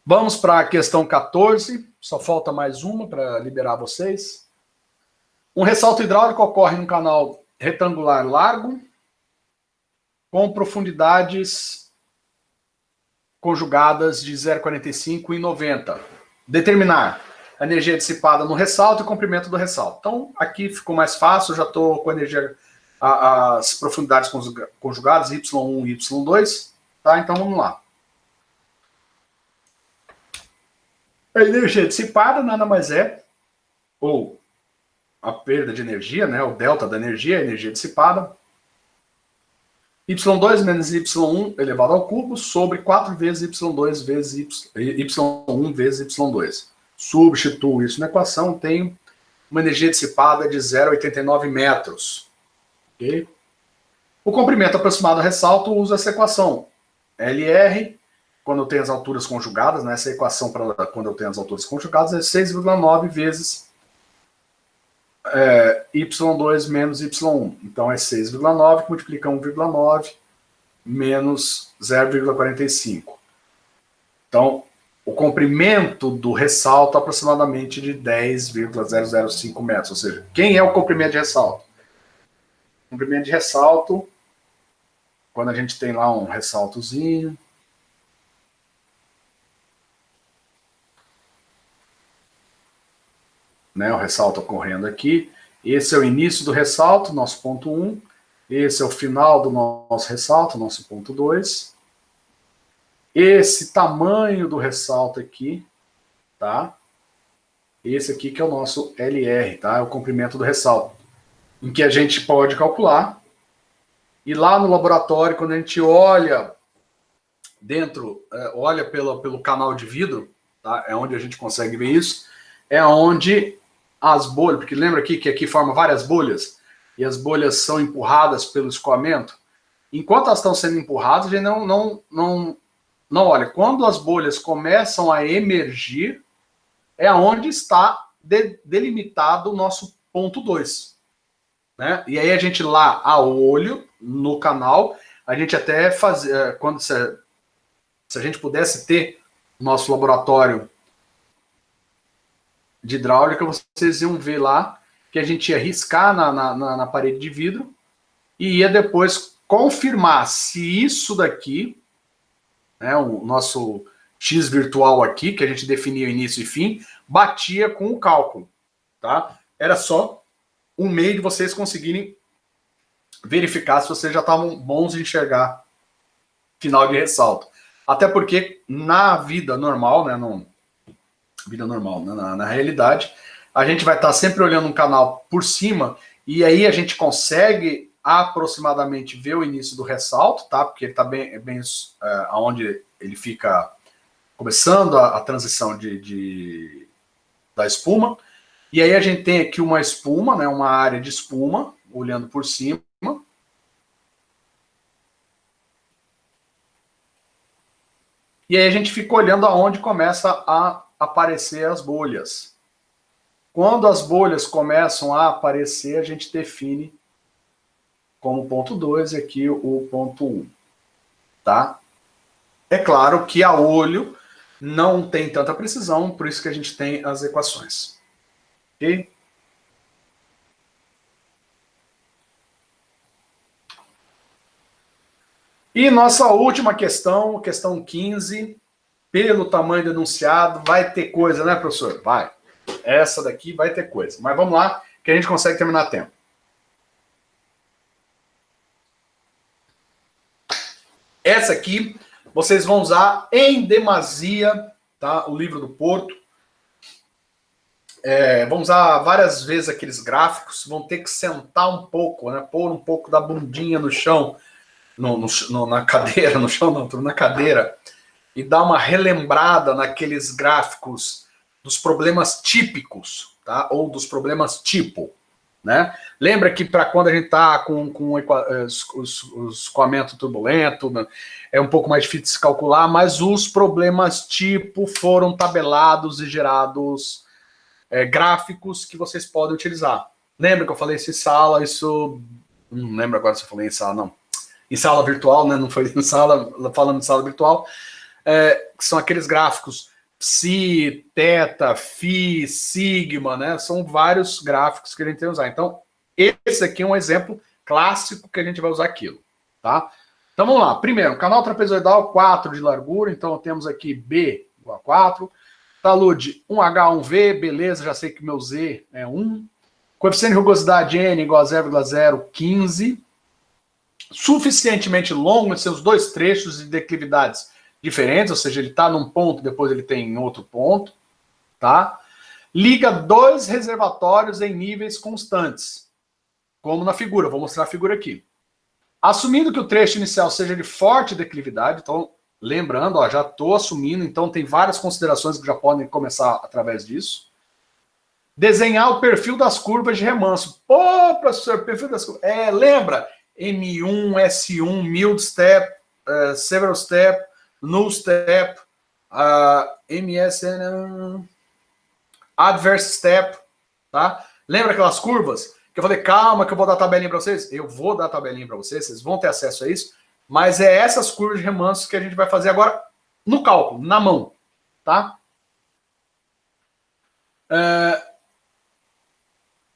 Vamos para a questão 14, só falta mais uma para liberar vocês. Um ressalto hidráulico ocorre num canal retangular largo, com profundidades conjugadas de 0,45 e 90. Determinar a energia dissipada no ressalto e o comprimento do ressalto. Então, aqui ficou mais fácil, já estou com a energia, as profundidades conjugadas, Y1 e Y2, tá? Então, vamos lá. A energia dissipada nada mais é, ou a perda de energia, né? O delta da energia, a energia dissipada, Y2 menos Y1 elevado ao cubo sobre 4 vezes Y2 vezes Y1 vezes Y2. Substituo isso na equação, tenho uma energia dissipada de 0,89 metros. Okay? O comprimento aproximado do ressalto usa essa equação. LR, quando eu tenho as alturas conjugadas, né, essa equação para quando eu tenho as alturas conjugadas é 6,9 vezes Y2 menos Y1. Então é 6,9 que multiplica 1,9 menos 0,45. Então, o comprimento do ressalto é aproximadamente de 10,005 metros. Ou seja, quem é o comprimento de ressalto? O comprimento de ressalto, quando a gente tem lá um ressaltozinho, né, o ressalto ocorrendo aqui. Esse é o início do ressalto, nosso ponto 1. Esse é o final do nosso ressalto, nosso ponto 2. Esse tamanho do ressalto aqui, tá? Esse aqui que é o nosso LR, tá? É o comprimento do ressalto, em que a gente pode calcular. E lá no laboratório, quando a gente olha dentro, olha pelo canal de vidro, tá? É onde a gente consegue ver isso. É onde as bolhas, porque lembra aqui que aqui forma várias bolhas, e as bolhas são empurradas pelo escoamento. Enquanto elas estão sendo empurradas, a gente não olha. Quando as bolhas começam a emergir, é onde está delimitado o nosso ponto 2. Né? E aí a gente lá, a olho, no canal, a gente até fazia, se a gente pudesse ter o nosso laboratório de hidráulica, vocês iam ver lá que a gente ia riscar na parede de vidro e ia depois confirmar se isso daqui, né, o nosso X virtual aqui, que a gente definia início e fim, batia com o cálculo. Tá? Era só um meio de vocês conseguirem verificar se vocês já estavam bons de enxergar final de ressalto. Até porque na vida normal, né, na realidade, a gente vai estar sempre olhando um canal por cima e aí a gente consegue aproximadamente ver o início do ressalto, tá? Porque ele está bem aonde ele fica começando a transição da espuma. E aí a gente tem aqui uma espuma, né? Uma área de espuma, olhando por cima. E aí a gente fica olhando aonde começa a aparecer as bolhas. Quando as bolhas começam a aparecer, a gente define como ponto 2 e aqui o ponto 1. Tá? É claro que a olho não tem tanta precisão, por isso que a gente tem as equações. Ok? E nossa última questão, questão 15, pelo tamanho do enunciado, vai ter coisa, né, professor? Vai. Essa daqui vai ter coisa. Mas vamos lá, que a gente consegue terminar a tempo. Essa aqui, vocês vão usar em demasia, tá? O livro do Porto. Vão usar várias vezes aqueles gráficos, vão ter que sentar um pouco, né? Pôr um pouco da bundinha no chão, na cadeira, no chão não, na cadeira, e dar uma relembrada naqueles gráficos dos problemas típicos, tá? Ou dos problemas tipo. né? Lembra que para quando a gente está com o escoamento turbulento, né, é um pouco mais difícil de se calcular, mas os problemas tipo foram tabelados e gerados gráficos que vocês podem utilizar. Lembra que eu falei isso em sala, isso... Não lembro agora se eu falei em sala, não. Em sala virtual, né? Não foi em sala, falando de sala virtual, que são aqueles gráficos psi, teta, phi, sigma, né? São vários gráficos que a gente tem que usar. Então, esse aqui é um exemplo clássico que a gente vai usar aquilo, tá? Então, vamos lá. Primeiro, canal trapezoidal 4 de largura. Então, temos aqui B igual a 4. Talude 1H, 1V. Beleza, já sei que meu Z é 1. Coeficiente de rugosidade N igual a 0,015. Suficientemente longo, em seus dois trechos de declividades diferentes, ou seja, ele está num ponto, depois ele tem em outro ponto, tá? Liga dois reservatórios em níveis constantes, como na figura, vou mostrar a figura aqui. Assumindo que o trecho inicial seja de forte declividade, então, lembrando, ó, já estou assumindo, então tem várias considerações que já podem começar através disso. Desenhar o perfil das curvas de remanso. Pô, professor, perfil das curvas. Lembra? M1, S1, mild step, several step, null step, MSN, adverse step, tá? Lembra aquelas curvas que eu falei, calma que eu vou dar a tabelinha para vocês? Eu vou dar a tabelinha para vocês, vocês vão ter acesso a isso, mas é essas curvas de remanso que a gente vai fazer agora no cálculo, na mão, tá?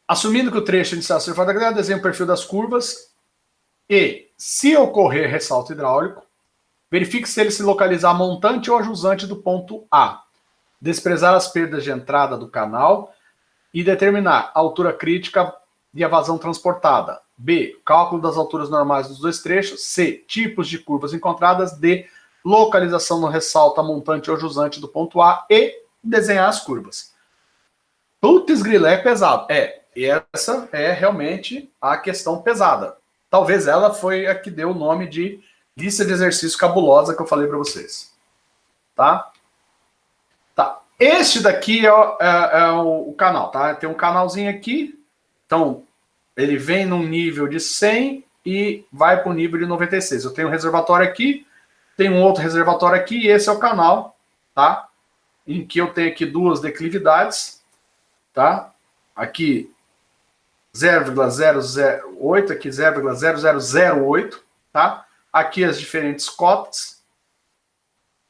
Assumindo que o trecho inicial seja forte declividade, desenho o perfil das curvas e, se ocorrer ressalto hidráulico, verifique se ele se localizar montante ou ajusante do ponto A. Desprezar as perdas de entrada do canal e determinar a altura crítica e a vazão transportada. B. Cálculo das alturas normais dos dois trechos. C. Tipos de curvas encontradas. D. Localização no ressalto montante ou jusante do ponto A. E desenhar as curvas. Putz, grila, é pesado. E essa é realmente a questão pesada. Talvez ela foi a que deu o nome de lista de exercício cabulosa que eu falei para vocês. Tá? Tá. Este daqui é o canal, tá? Tem um canalzinho aqui. Então, ele vem num nível de 100 e vai para o nível de 96. Eu tenho um reservatório aqui, tenho um outro reservatório aqui, e esse é o canal, tá? Em que eu tenho aqui duas declividades, tá? Aqui 0,008, aqui 0,0008, tá? Aqui as diferentes cotas,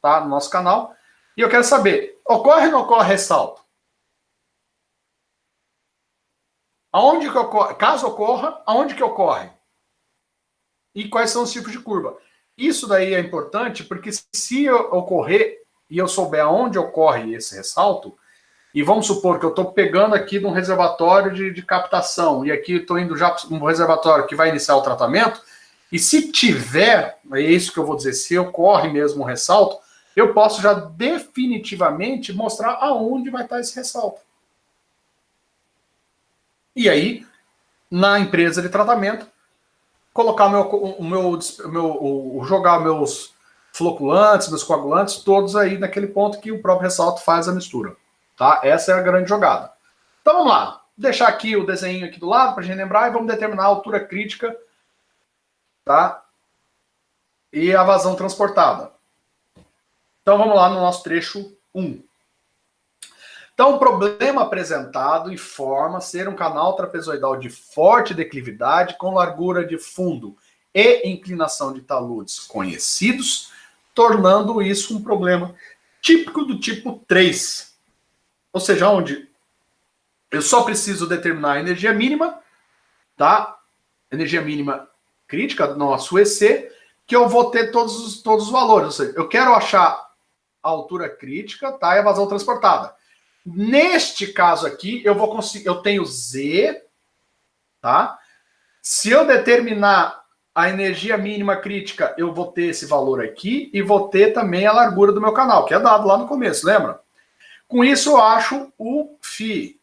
tá? No nosso canal. E eu quero saber, ocorre ou não ocorre ressalto? Aonde que ocorre? Caso ocorra, aonde que ocorre? E quais são os tipos de curva? Isso daí é importante porque se ocorrer e eu souber aonde ocorre esse ressalto, e vamos supor que eu estou pegando aqui de um reservatório de captação e aqui estou indo já para um reservatório que vai iniciar o tratamento, e se tiver, é isso que eu vou dizer, se ocorre mesmo um ressalto, eu posso já definitivamente mostrar aonde vai estar esse ressalto. E aí, na empresa de tratamento, colocar jogar meus floculantes, meus coagulantes, todos aí naquele ponto que o próprio ressalto faz a mistura. Tá? Essa é a grande jogada. Então vamos lá. Vou deixar aqui o desenho aqui do lado para a gente lembrar e vamos determinar a altura crítica, tá? E a vazão transportada. Então vamos lá no nosso trecho 1. Então, o problema apresentado informa ser um canal trapezoidal de forte declividade com largura de fundo e inclinação de taludes conhecidos, tornando isso um problema típico do tipo 3. Ou seja, onde eu só preciso determinar a energia mínima, tá? Energia mínima crítica, nosso EC, que eu vou ter todos os valores. Ou seja, eu quero achar a altura crítica, tá? E a vazão transportada. Neste caso aqui, eu vou conseguir, eu tenho Z, tá? Se eu determinar a energia mínima crítica, eu vou ter esse valor aqui e vou ter também a largura do meu canal, que é dado lá no começo, lembra? Com isso eu acho o φ.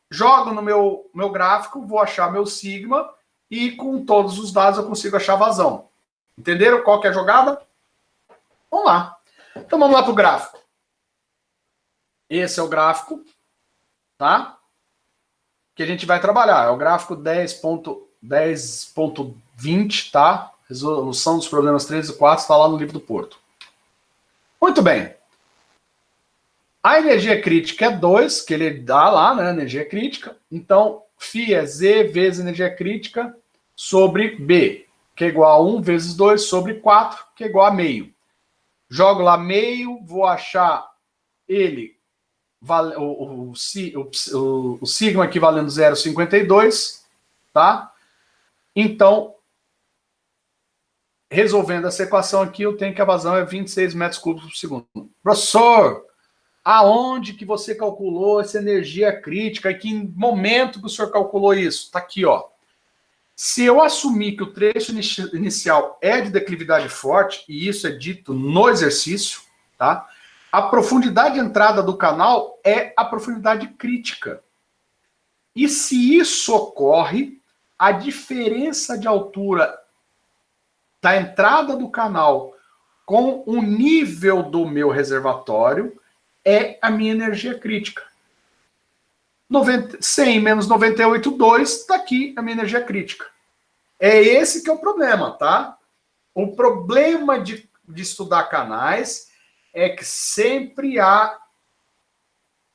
Jogo no meu gráfico, vou achar meu sigma e com todos os dados eu consigo achar a vazão. Entenderam qual que é a jogada? Vamos lá. Então vamos lá para o gráfico. Esse é o gráfico, tá? que a gente vai trabalhar. É o gráfico 10.20, tá? Resolução dos problemas 3 e 4 está lá no livro do Porto. Muito bem. A energia crítica é 2, que ele dá lá, né? Energia crítica. Então, φ é Z vezes energia crítica sobre B, que é igual a 1 vezes 2 sobre 4, que é igual a meio. Jogo lá meio, vou achar ele, o sigma aqui valendo 0,52, tá? Então, resolvendo essa equação aqui, eu tenho que a vazão é 26 metros cúbicos por segundo. Professor, aonde que você calculou essa energia crítica? E que momento que o senhor calculou isso? Está aqui, ó. Se eu assumir que o trecho inicial é de declividade forte, e isso é dito no exercício, tá? A profundidade de entrada do canal é a profundidade crítica. E se isso ocorre, a diferença de altura da entrada do canal com o nível do meu reservatório é a minha energia crítica. 100 menos 98,2 está aqui a minha energia crítica. É esse que é o problema, tá? O problema de estudar canais é que sempre há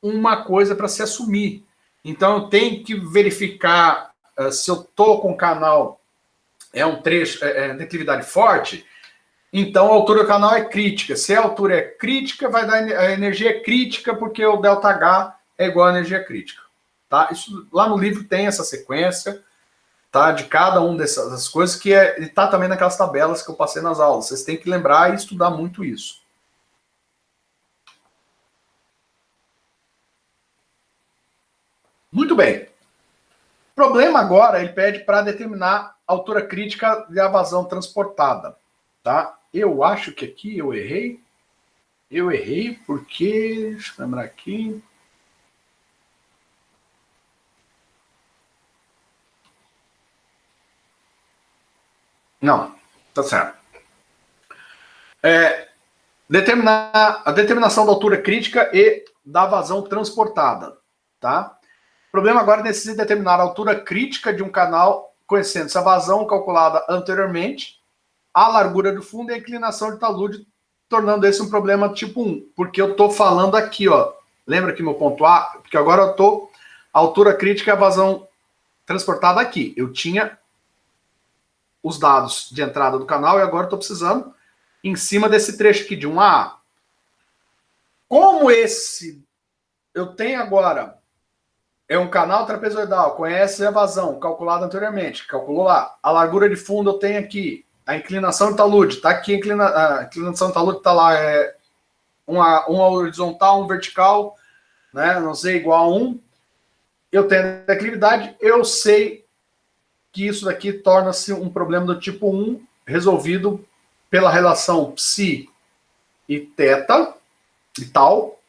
uma coisa para se assumir. Então eu tenho que verificar se eu estou com o canal, é um trecho, declividade forte, então a altura do canal é crítica. Se a altura é crítica, vai dar a energia crítica, porque o ΔH é igual à energia crítica. Tá? Isso, lá no livro tem essa sequência, tá? De cada uma dessas coisas, que está também naquelas tabelas que eu passei nas aulas. Vocês têm que lembrar e estudar muito isso. Muito bem. O problema agora, ele pede para determinar a altura crítica da vazão transportada. Tá? Eu acho que aqui eu errei. Eu errei porque... Deixa eu lembrar aqui. Não, tá certo. Determinar a determinação da altura crítica e da vazão transportada. Tá? O problema agora necessita determinar a altura crítica de um canal, conhecendo-se a vazão calculada anteriormente, a largura do fundo e a inclinação de talude, tornando esse um problema tipo 1. Porque eu estou falando aqui, ó. Lembra que meu ponto A? Porque agora eu estou... A altura crítica e a vazão transportada aqui. Eu tinha os dados de entrada do canal e agora estou precisando em cima desse trecho aqui de 1A. Como esse eu tenho agora é um canal trapezoidal, conhece a vazão, calculada anteriormente, calculou lá. A largura de fundo eu tenho aqui. A inclinação de talude, está aqui, a inclinação de talude está lá, é uma horizontal, um vertical, né, não sei, igual a 1. Eu tenho a declividade, eu sei que isso daqui torna-se um problema do tipo 1, resolvido pela relação psi e teta e tal,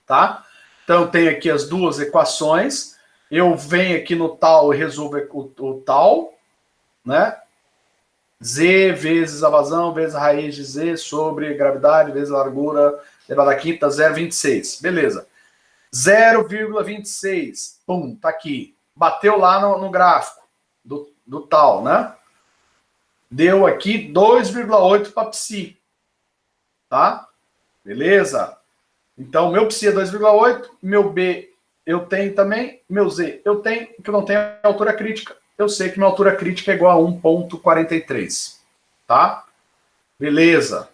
tá? Então, eu tenho aqui as duas equações, eu venho aqui no tal e resolvo o tal, né? Z vezes a vazão, vezes a raiz de Z sobre gravidade, vezes a largura, elevado à quinta, 0,26. Beleza. 0,26. Pum, tá aqui. Bateu lá no gráfico do tal, né? Deu aqui 2,8 para psi. Tá? Beleza? Então, meu psi é 2,8, meu B eu tenho também, meu Z eu tenho, que eu não tenho a altura crítica. Eu sei que minha altura crítica é igual a 1,43. Tá? Beleza.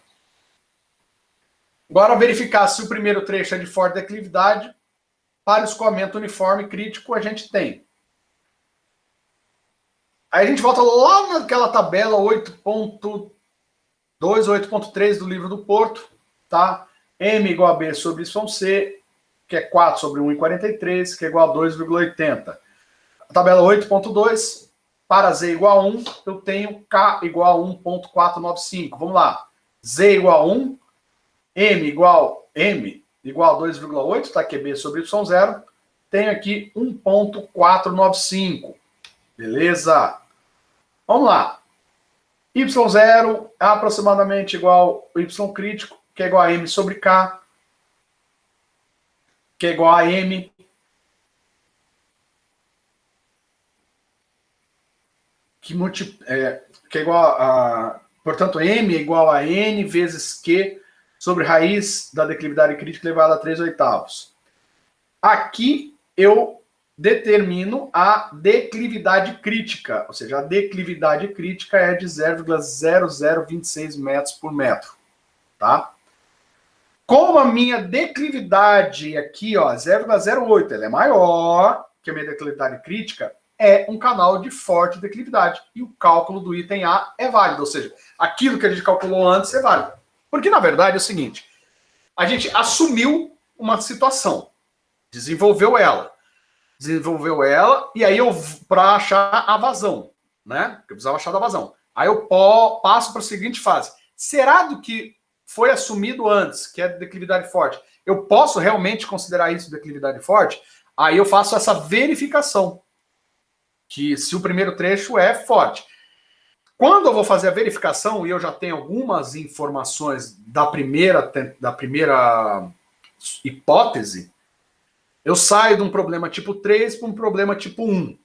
Agora, verificar se o primeiro trecho é de forte declividade. Para o escoamento uniforme crítico, a gente tem. Aí a gente volta lá naquela tabela 8.2, 8.3 do livro do Porto. Tá? M igual a B sobre YC, que é 4 sobre 1,43, que é igual a 2,80. A tabela 8.2, para Z igual a 1, eu tenho K igual a 1,495. Vamos lá. Z igual a 1, M igual a 2,8, está aqui B sobre Y0. Tenho aqui 1,495. Beleza? Vamos lá. Y0 é aproximadamente igual ao Y crítico, que é igual a M sobre K, que é igual a M. que é igual a... Portanto, M é igual a N vezes Q sobre raiz da declividade crítica elevada a 3/8. Aqui eu determino a declividade crítica, ou seja, a declividade crítica é de 0,0026 metros por metro, tá? Como a minha declividade aqui, ó, 0,08, ela é maior que a minha declividade crítica, é um canal de forte declividade. E o cálculo do item A é válido, ou seja, aquilo que a gente calculou antes é válido. Porque, na verdade, é o seguinte, a gente assumiu uma situação, desenvolveu ela, e aí eu, para achar a vazão, né? Porque eu precisava achar da vazão. Aí eu passo para a seguinte fase. Será do que foi assumido antes, que é declividade forte, eu posso realmente considerar isso declividade forte? Aí eu faço essa verificação, que se o primeiro trecho é forte. Quando eu vou fazer a verificação, e eu já tenho algumas informações da primeira hipótese, eu saio de um problema tipo 3 para um problema tipo 1.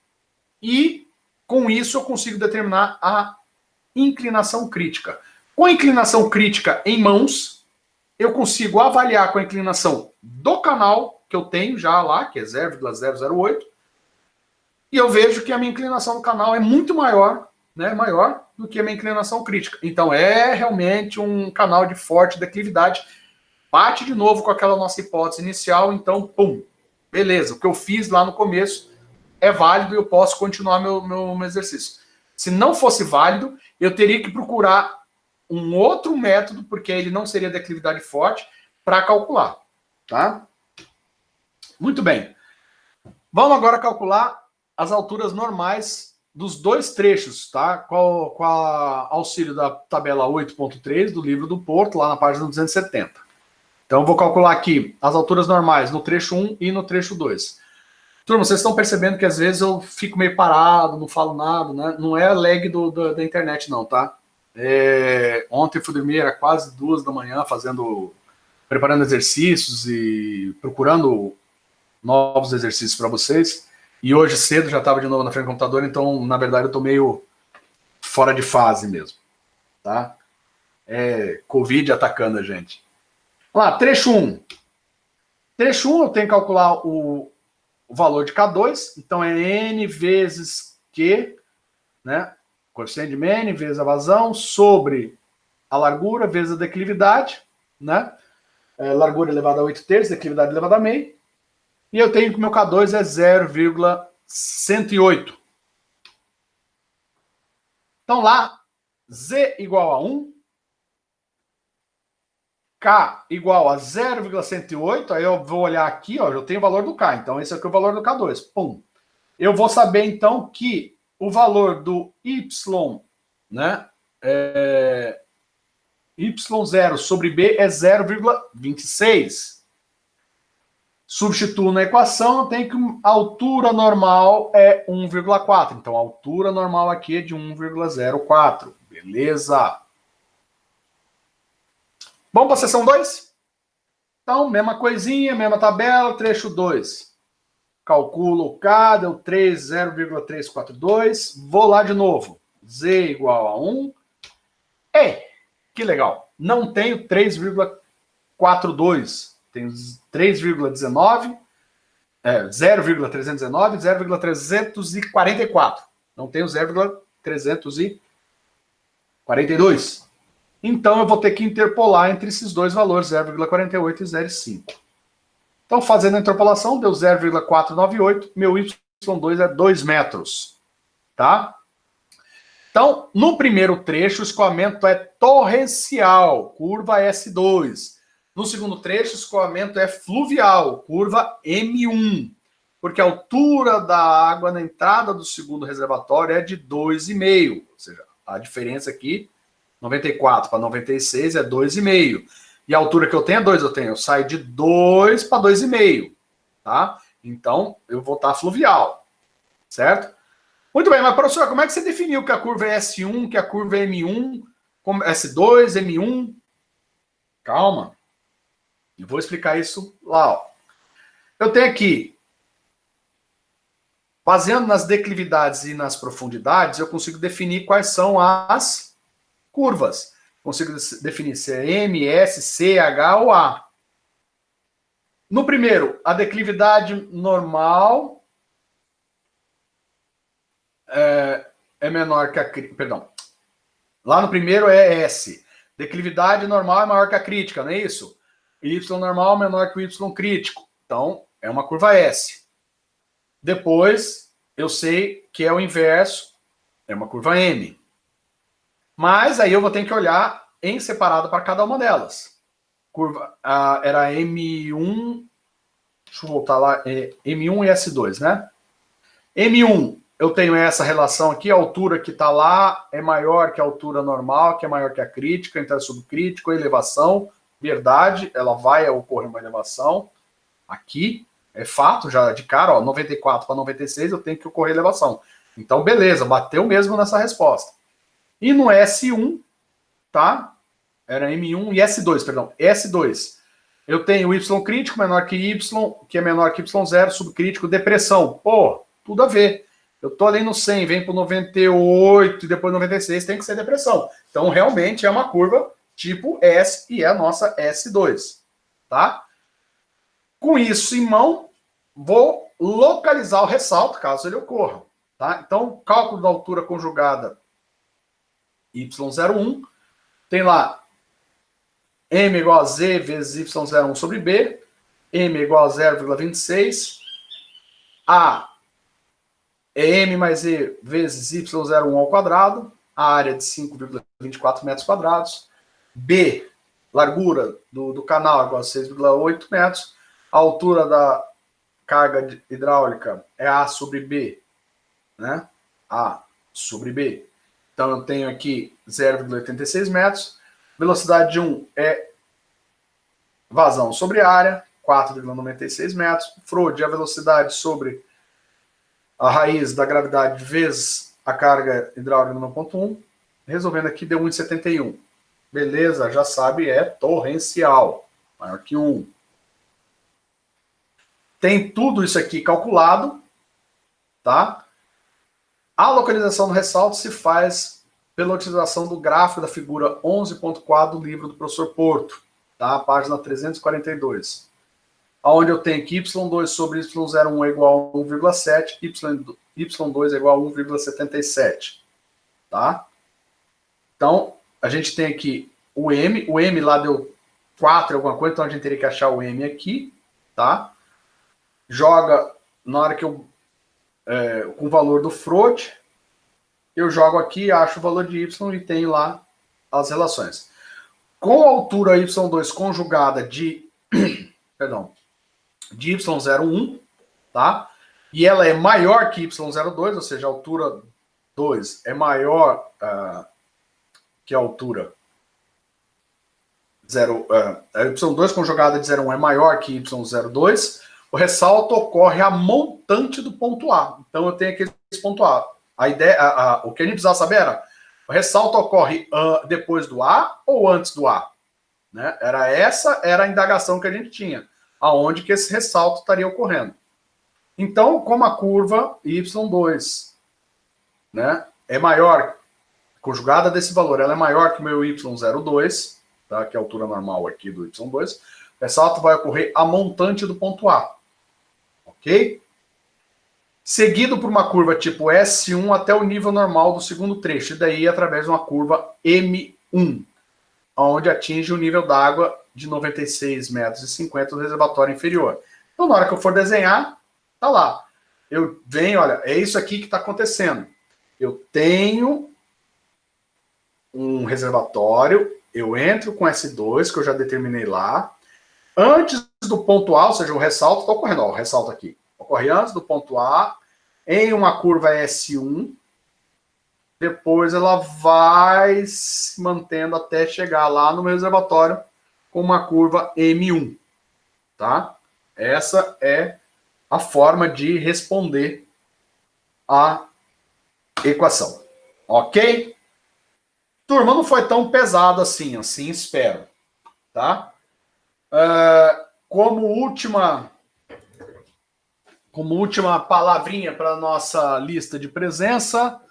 E, com isso, eu consigo determinar a inclinação crítica. Com a inclinação crítica em mãos, eu consigo avaliar com a inclinação do canal, que eu tenho já lá, que é 0,008, e eu vejo que a minha inclinação do canal é muito maior, né, maior do que a minha inclinação crítica. Então, é realmente um canal de forte declividade. Bate de novo com aquela nossa hipótese inicial, então, pum, beleza, o que eu fiz lá no começo é válido e eu posso continuar meu exercício. Se não fosse válido, eu teria que procurar um outro método, porque ele não seria declividade forte, para calcular, tá? Muito bem. Vamos agora calcular as alturas normais dos dois trechos, tá? Com auxílio da tabela 8.3 do livro do Porto, lá na página 270. Então, eu vou calcular aqui as alturas normais no trecho 1 e no trecho 2. Turma, vocês estão percebendo que às vezes eu fico meio parado, não falo nada, né? Não é lag da internet, não, tá? Ontem eu fui dormir, era quase 2 da manhã, preparando exercícios e procurando novos exercícios para vocês. E hoje cedo já estava de novo na frente do computador, então, na verdade, eu estou meio fora de fase mesmo, tá? Covid atacando a gente. Lá, trecho 1. Trecho 1 eu tenho que calcular o valor de K2, então é N vezes Q, né? Coeficiente de N vezes a vazão sobre a largura vezes a declividade, né? Largura elevada a 8/3, declividade elevada a meio. E eu tenho que o meu K2 é 0,108. Então lá, Z igual a 1, K igual a 0,108, aí eu vou olhar aqui, ó, eu tenho o valor do K, então esse aqui é o valor do K2. Pum. Eu vou saber, então, que o valor do Y, né, Y0 sobre B é 0,26. Substituo na equação, eu tenho que a altura normal é 1,4. Então, a altura normal aqui é de 1,04. Beleza? Vamos para a seção 2? Então, mesma coisinha, mesma tabela, trecho 2. Calculo o K, deu 0,342. Vou lá de novo. Z igual a 1. Que legal. Não tenho 3,42. Tenho 3,19, 0,319, 0,344. Não tenho 0,342. Então, eu vou ter que interpolar entre esses dois valores, 0,48 e 0,5. Então, fazendo a interpolação, deu 0,498. Meu Y2 é 2 metros. Tá? Então, no primeiro trecho, o escoamento é torrencial, curva S2. No segundo trecho, o escoamento é fluvial, curva M1. Porque a altura da água na entrada do segundo reservatório é de 2,5. Ou seja, a diferença aqui, 94 para 96 é 2,5. E a altura que eu tenho é 2, eu saio de 2 para 2,5. Tá? Então, eu vou estar fluvial. Certo? Muito bem, mas professor, como é que você definiu que a curva é S1, que a curva é M1, S2, M1? Calma. Eu vou explicar isso lá. Ó. Eu tenho aqui Baseando nas declividades e nas profundidades, eu consigo definir quais são as curvas. Consigo definir se é M, S, C, H ou A. No primeiro, a declividade normal é menor que a... Perdão. Lá no primeiro é S. Declividade normal é maior que a crítica, não é isso? Y normal é menor que o Y crítico. Então, é uma curva S. Depois, eu sei que é o inverso, é uma curva M. Mas aí eu vou ter que olhar em separado para cada uma delas. Curva era M1, deixa eu voltar lá, M1 e S2, né? M1, eu tenho essa relação aqui, a altura que está lá é maior que a altura normal, que é maior que a crítica, então é subcrítico, a elevação, verdade, ela vai ocorrer uma elevação. Aqui, é fato, já de cara, ó, 94 para 96 eu tenho que ocorrer elevação. Então, beleza, bateu mesmo nessa resposta. E no S1, tá? Era M1 e S2, perdão, S2. Eu tenho Y crítico menor que Y, que é menor que Y0, subcrítico, depressão. Pô, tudo a ver. Eu tô ali no 100, vem pro 98 e depois 96, tem que ser depressão. Então, realmente é uma curva tipo S e é a nossa S2, tá? Com isso em mão, vou localizar o ressalto, caso ele ocorra, tá? Então, cálculo da altura conjugada Y01, tem lá M igual a Z vezes Y01 sobre B, M igual a 0,26, A é M mais E vezes Y01 ao quadrado, a área de 5,24 metros quadrados, B, largura do canal igual a 6,8 metros, a altura da carga hidráulica é A sobre B, né? A sobre B. Então eu tenho aqui 0,86 metros, velocidade de 1 é vazão sobre área, 4,96 metros, Frode, a velocidade sobre a raiz da gravidade vezes a carga hidráulica no 1.1, resolvendo aqui deu 1,71. Beleza, já sabe, é torrencial, maior que 1. Tem tudo isso aqui calculado, tá? A localização do ressalto se faz pela utilização do gráfico da figura 11.4 do livro do professor Porto, tá? Página 342. Onde eu tenho que Y2 sobre Y01 é igual a 1,7, Y2 é igual a 1,77, tá? Então, a gente tem aqui o M lá deu 4 alguma coisa, então a gente teria que achar o M aqui, tá? Joga, na hora que eu, com o valor do Frode, eu jogo aqui, acho o valor de Y e tenho lá as relações. Com a altura Y2 conjugada de, perdão, de Y01, tá? E ela é maior que Y02, ou seja, a altura 2 é maior que a altura 0, a Y2 conjugada de 0,1 é maior que Y02, o ressalto ocorre a montante do ponto A. Então eu tenho aqui esse ponto A. A ideia, o que a gente precisava saber era, o ressalto ocorre depois do A ou antes do A? Né? Essa era a indagação que a gente tinha, aonde que esse ressalto estaria ocorrendo. Então, como a curva Y2, né, é maior, conjugada desse valor, ela é maior que o meu Y02, tá, que é a altura normal aqui do Y2, o ressalto vai ocorrer a montante do ponto A. Ok? Seguido por uma curva tipo S1 até o nível normal do segundo trecho, e daí através de uma curva M1, onde atinge o nível d'água de 96,50 metros do reservatório inferior. Então, na hora que eu for desenhar, tá lá. Eu venho, olha, é isso aqui que está acontecendo. Eu tenho um reservatório, eu entro com S2, que eu já determinei lá. Antes do ponto A, ou seja, o ressalto está ocorrendo, ó, o ressalto aqui. Ocorre antes do ponto A, em uma curva S1, depois ela vai se mantendo até chegar lá no meu reservatório com uma curva M1, tá? Essa é a forma de responder a equação, ok? Turma, não foi tão pesado assim espero, tá? Como última como última palavrinha para a nossa lista de presença,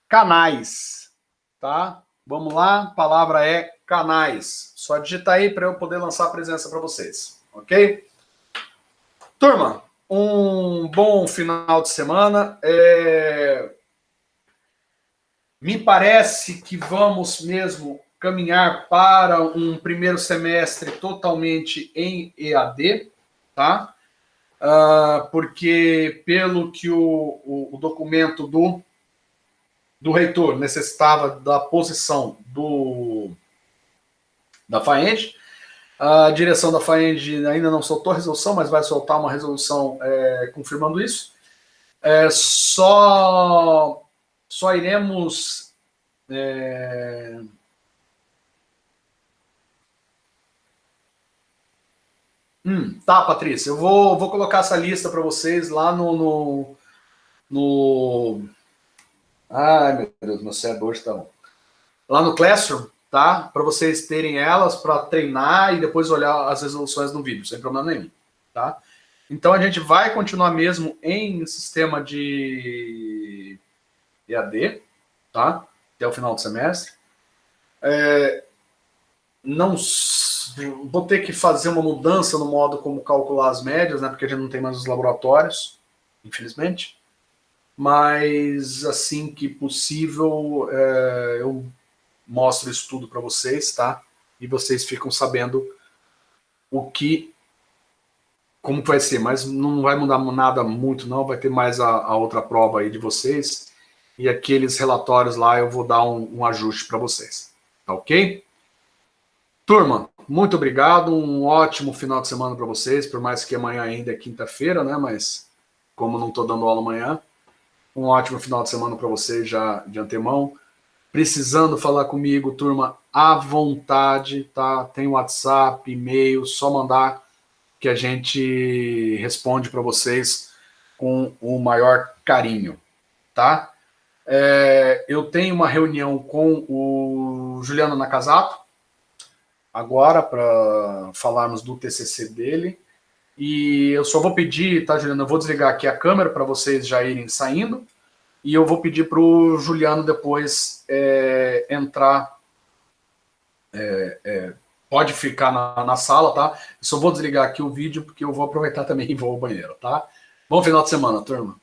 canais, tá? Vamos lá, a palavra é canais. Só digitar aí para eu poder lançar a presença para vocês, ok? Turma, um bom final de semana. Me parece que vamos mesmo caminhar para um primeiro semestre totalmente em EAD, tá? Porque pelo que o documento do reitor necessitava da posição da FAENG, a direção da FAENG ainda não soltou a resolução, mas vai soltar uma resolução confirmando isso. Só iremos tá, Patrícia, eu vou colocar essa lista para vocês lá no... Ai, meu Deus, meu cérebro hoje tá bom. Lá no Classroom, tá? Para vocês terem elas, para treinar e depois olhar as resoluções no vídeo, sem problema nenhum, tá? Então a gente vai continuar mesmo em sistema de EAD, tá? Até o final do semestre. Não vou ter que fazer uma mudança no modo como calcular as médias, né? Porque a gente não tem mais os laboratórios, infelizmente. Mas assim que possível, eu mostro isso tudo para vocês, tá? E vocês ficam sabendo como vai ser, mas não vai mudar nada muito, não. Vai ter mais a outra prova aí de vocês. E aqueles relatórios lá eu vou dar um ajuste para vocês. Tá ok? Turma, muito obrigado. Um ótimo final de semana para vocês. Por mais que amanhã ainda é quinta-feira, né? Mas como não estou dando aula amanhã, um ótimo final de semana para vocês já de antemão. Precisando falar comigo, turma, à vontade, tá? Tem WhatsApp, e-mail, só mandar que a gente responde para vocês com o maior carinho, tá? Eu tenho uma reunião com o Juliano Nakazato agora para falarmos do TCC dele e eu só vou pedir, tá, Juliano? Eu vou desligar aqui a câmera para vocês já irem saindo e eu vou pedir para o Juliano depois entrar. Pode ficar na sala, tá? Eu só vou desligar aqui o vídeo porque eu vou aproveitar também e vou ao banheiro, tá? Bom final de semana, turma.